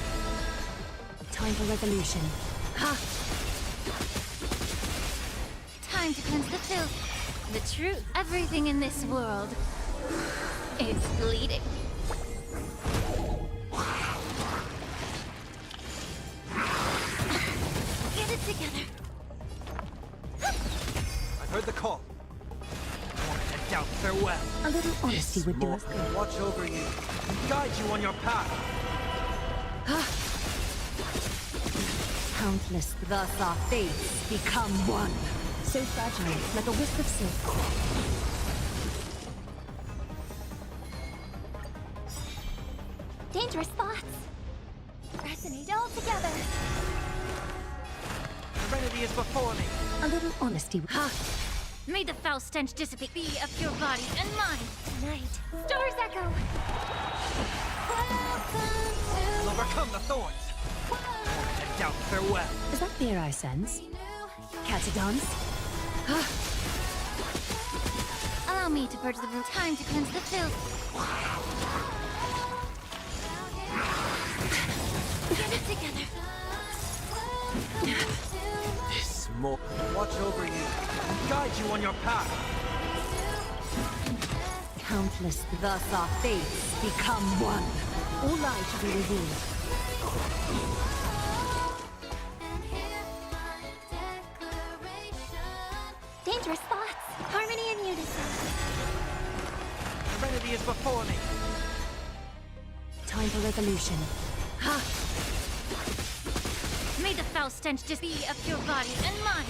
Time for resolution. Ha! Time to cleanse the filth. The truth. Everything in this world is bleeding. Get it together. I've heard the call. Moment and doubt farewell. A little honesty would do us And good. watch over you and guide you on your path. Countless. Thus our fates become one. So fragile, like a wisp of silk. Dangerous thoughts. Resonate all together. Serenity is before me. A little honesty. Ha! May the foul stench dissipate. Be of your body and mind. Tonight, stars echo. We'll overcome the thorns. doubt. Farewell. Is that fear I sense? Catadons? Allow me to purge the room. Time to cleanse the filth. Get it together. This more. Watch over you and guide you on your path. Countless, thus our fates become one. All light to be revealed. Dangerous thoughts. Harmony and unison. Serenity is before me. Time for resolution. May the foul stench just be of your body and mind.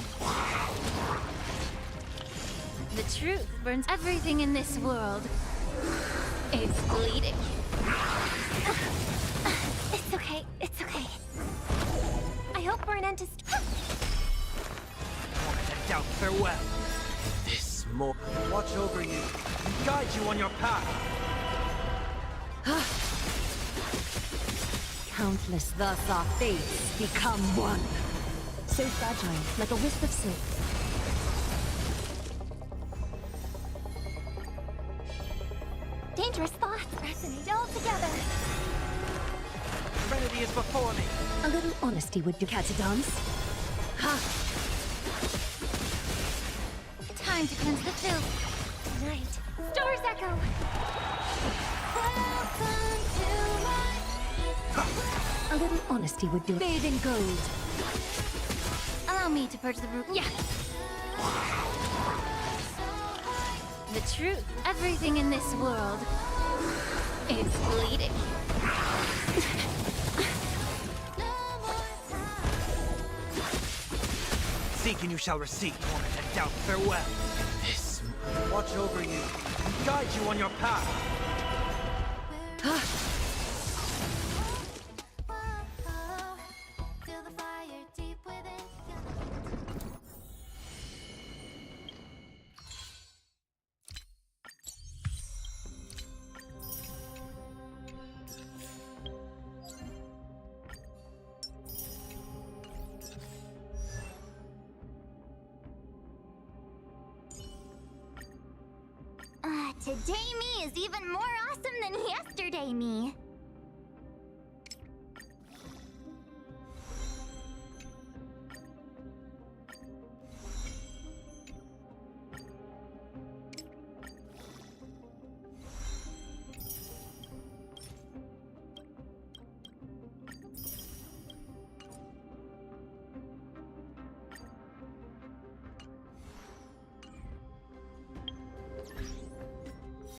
The truth burns everything in this world. It's bleeding. It's okay. It's okay. I hope for an end to Doubt. Farewell. This more. Watch over you and guide you on your path. Countless, thus our fates become one. So fragile, like a wisp of silk. dangerous thoughts resonate all together. Serenity is before me. A little honesty would do, Catadons. Time to cleanse the filth. Tonight, stars echo. A little honesty would do. Bathe in gold. Allow me to purge the root. Yeah. The truth. Everything in this world is bleeding. Seek and you shall receive. Torment and doubt. Farewell. This watch over you and guide you on your path. Today me is even more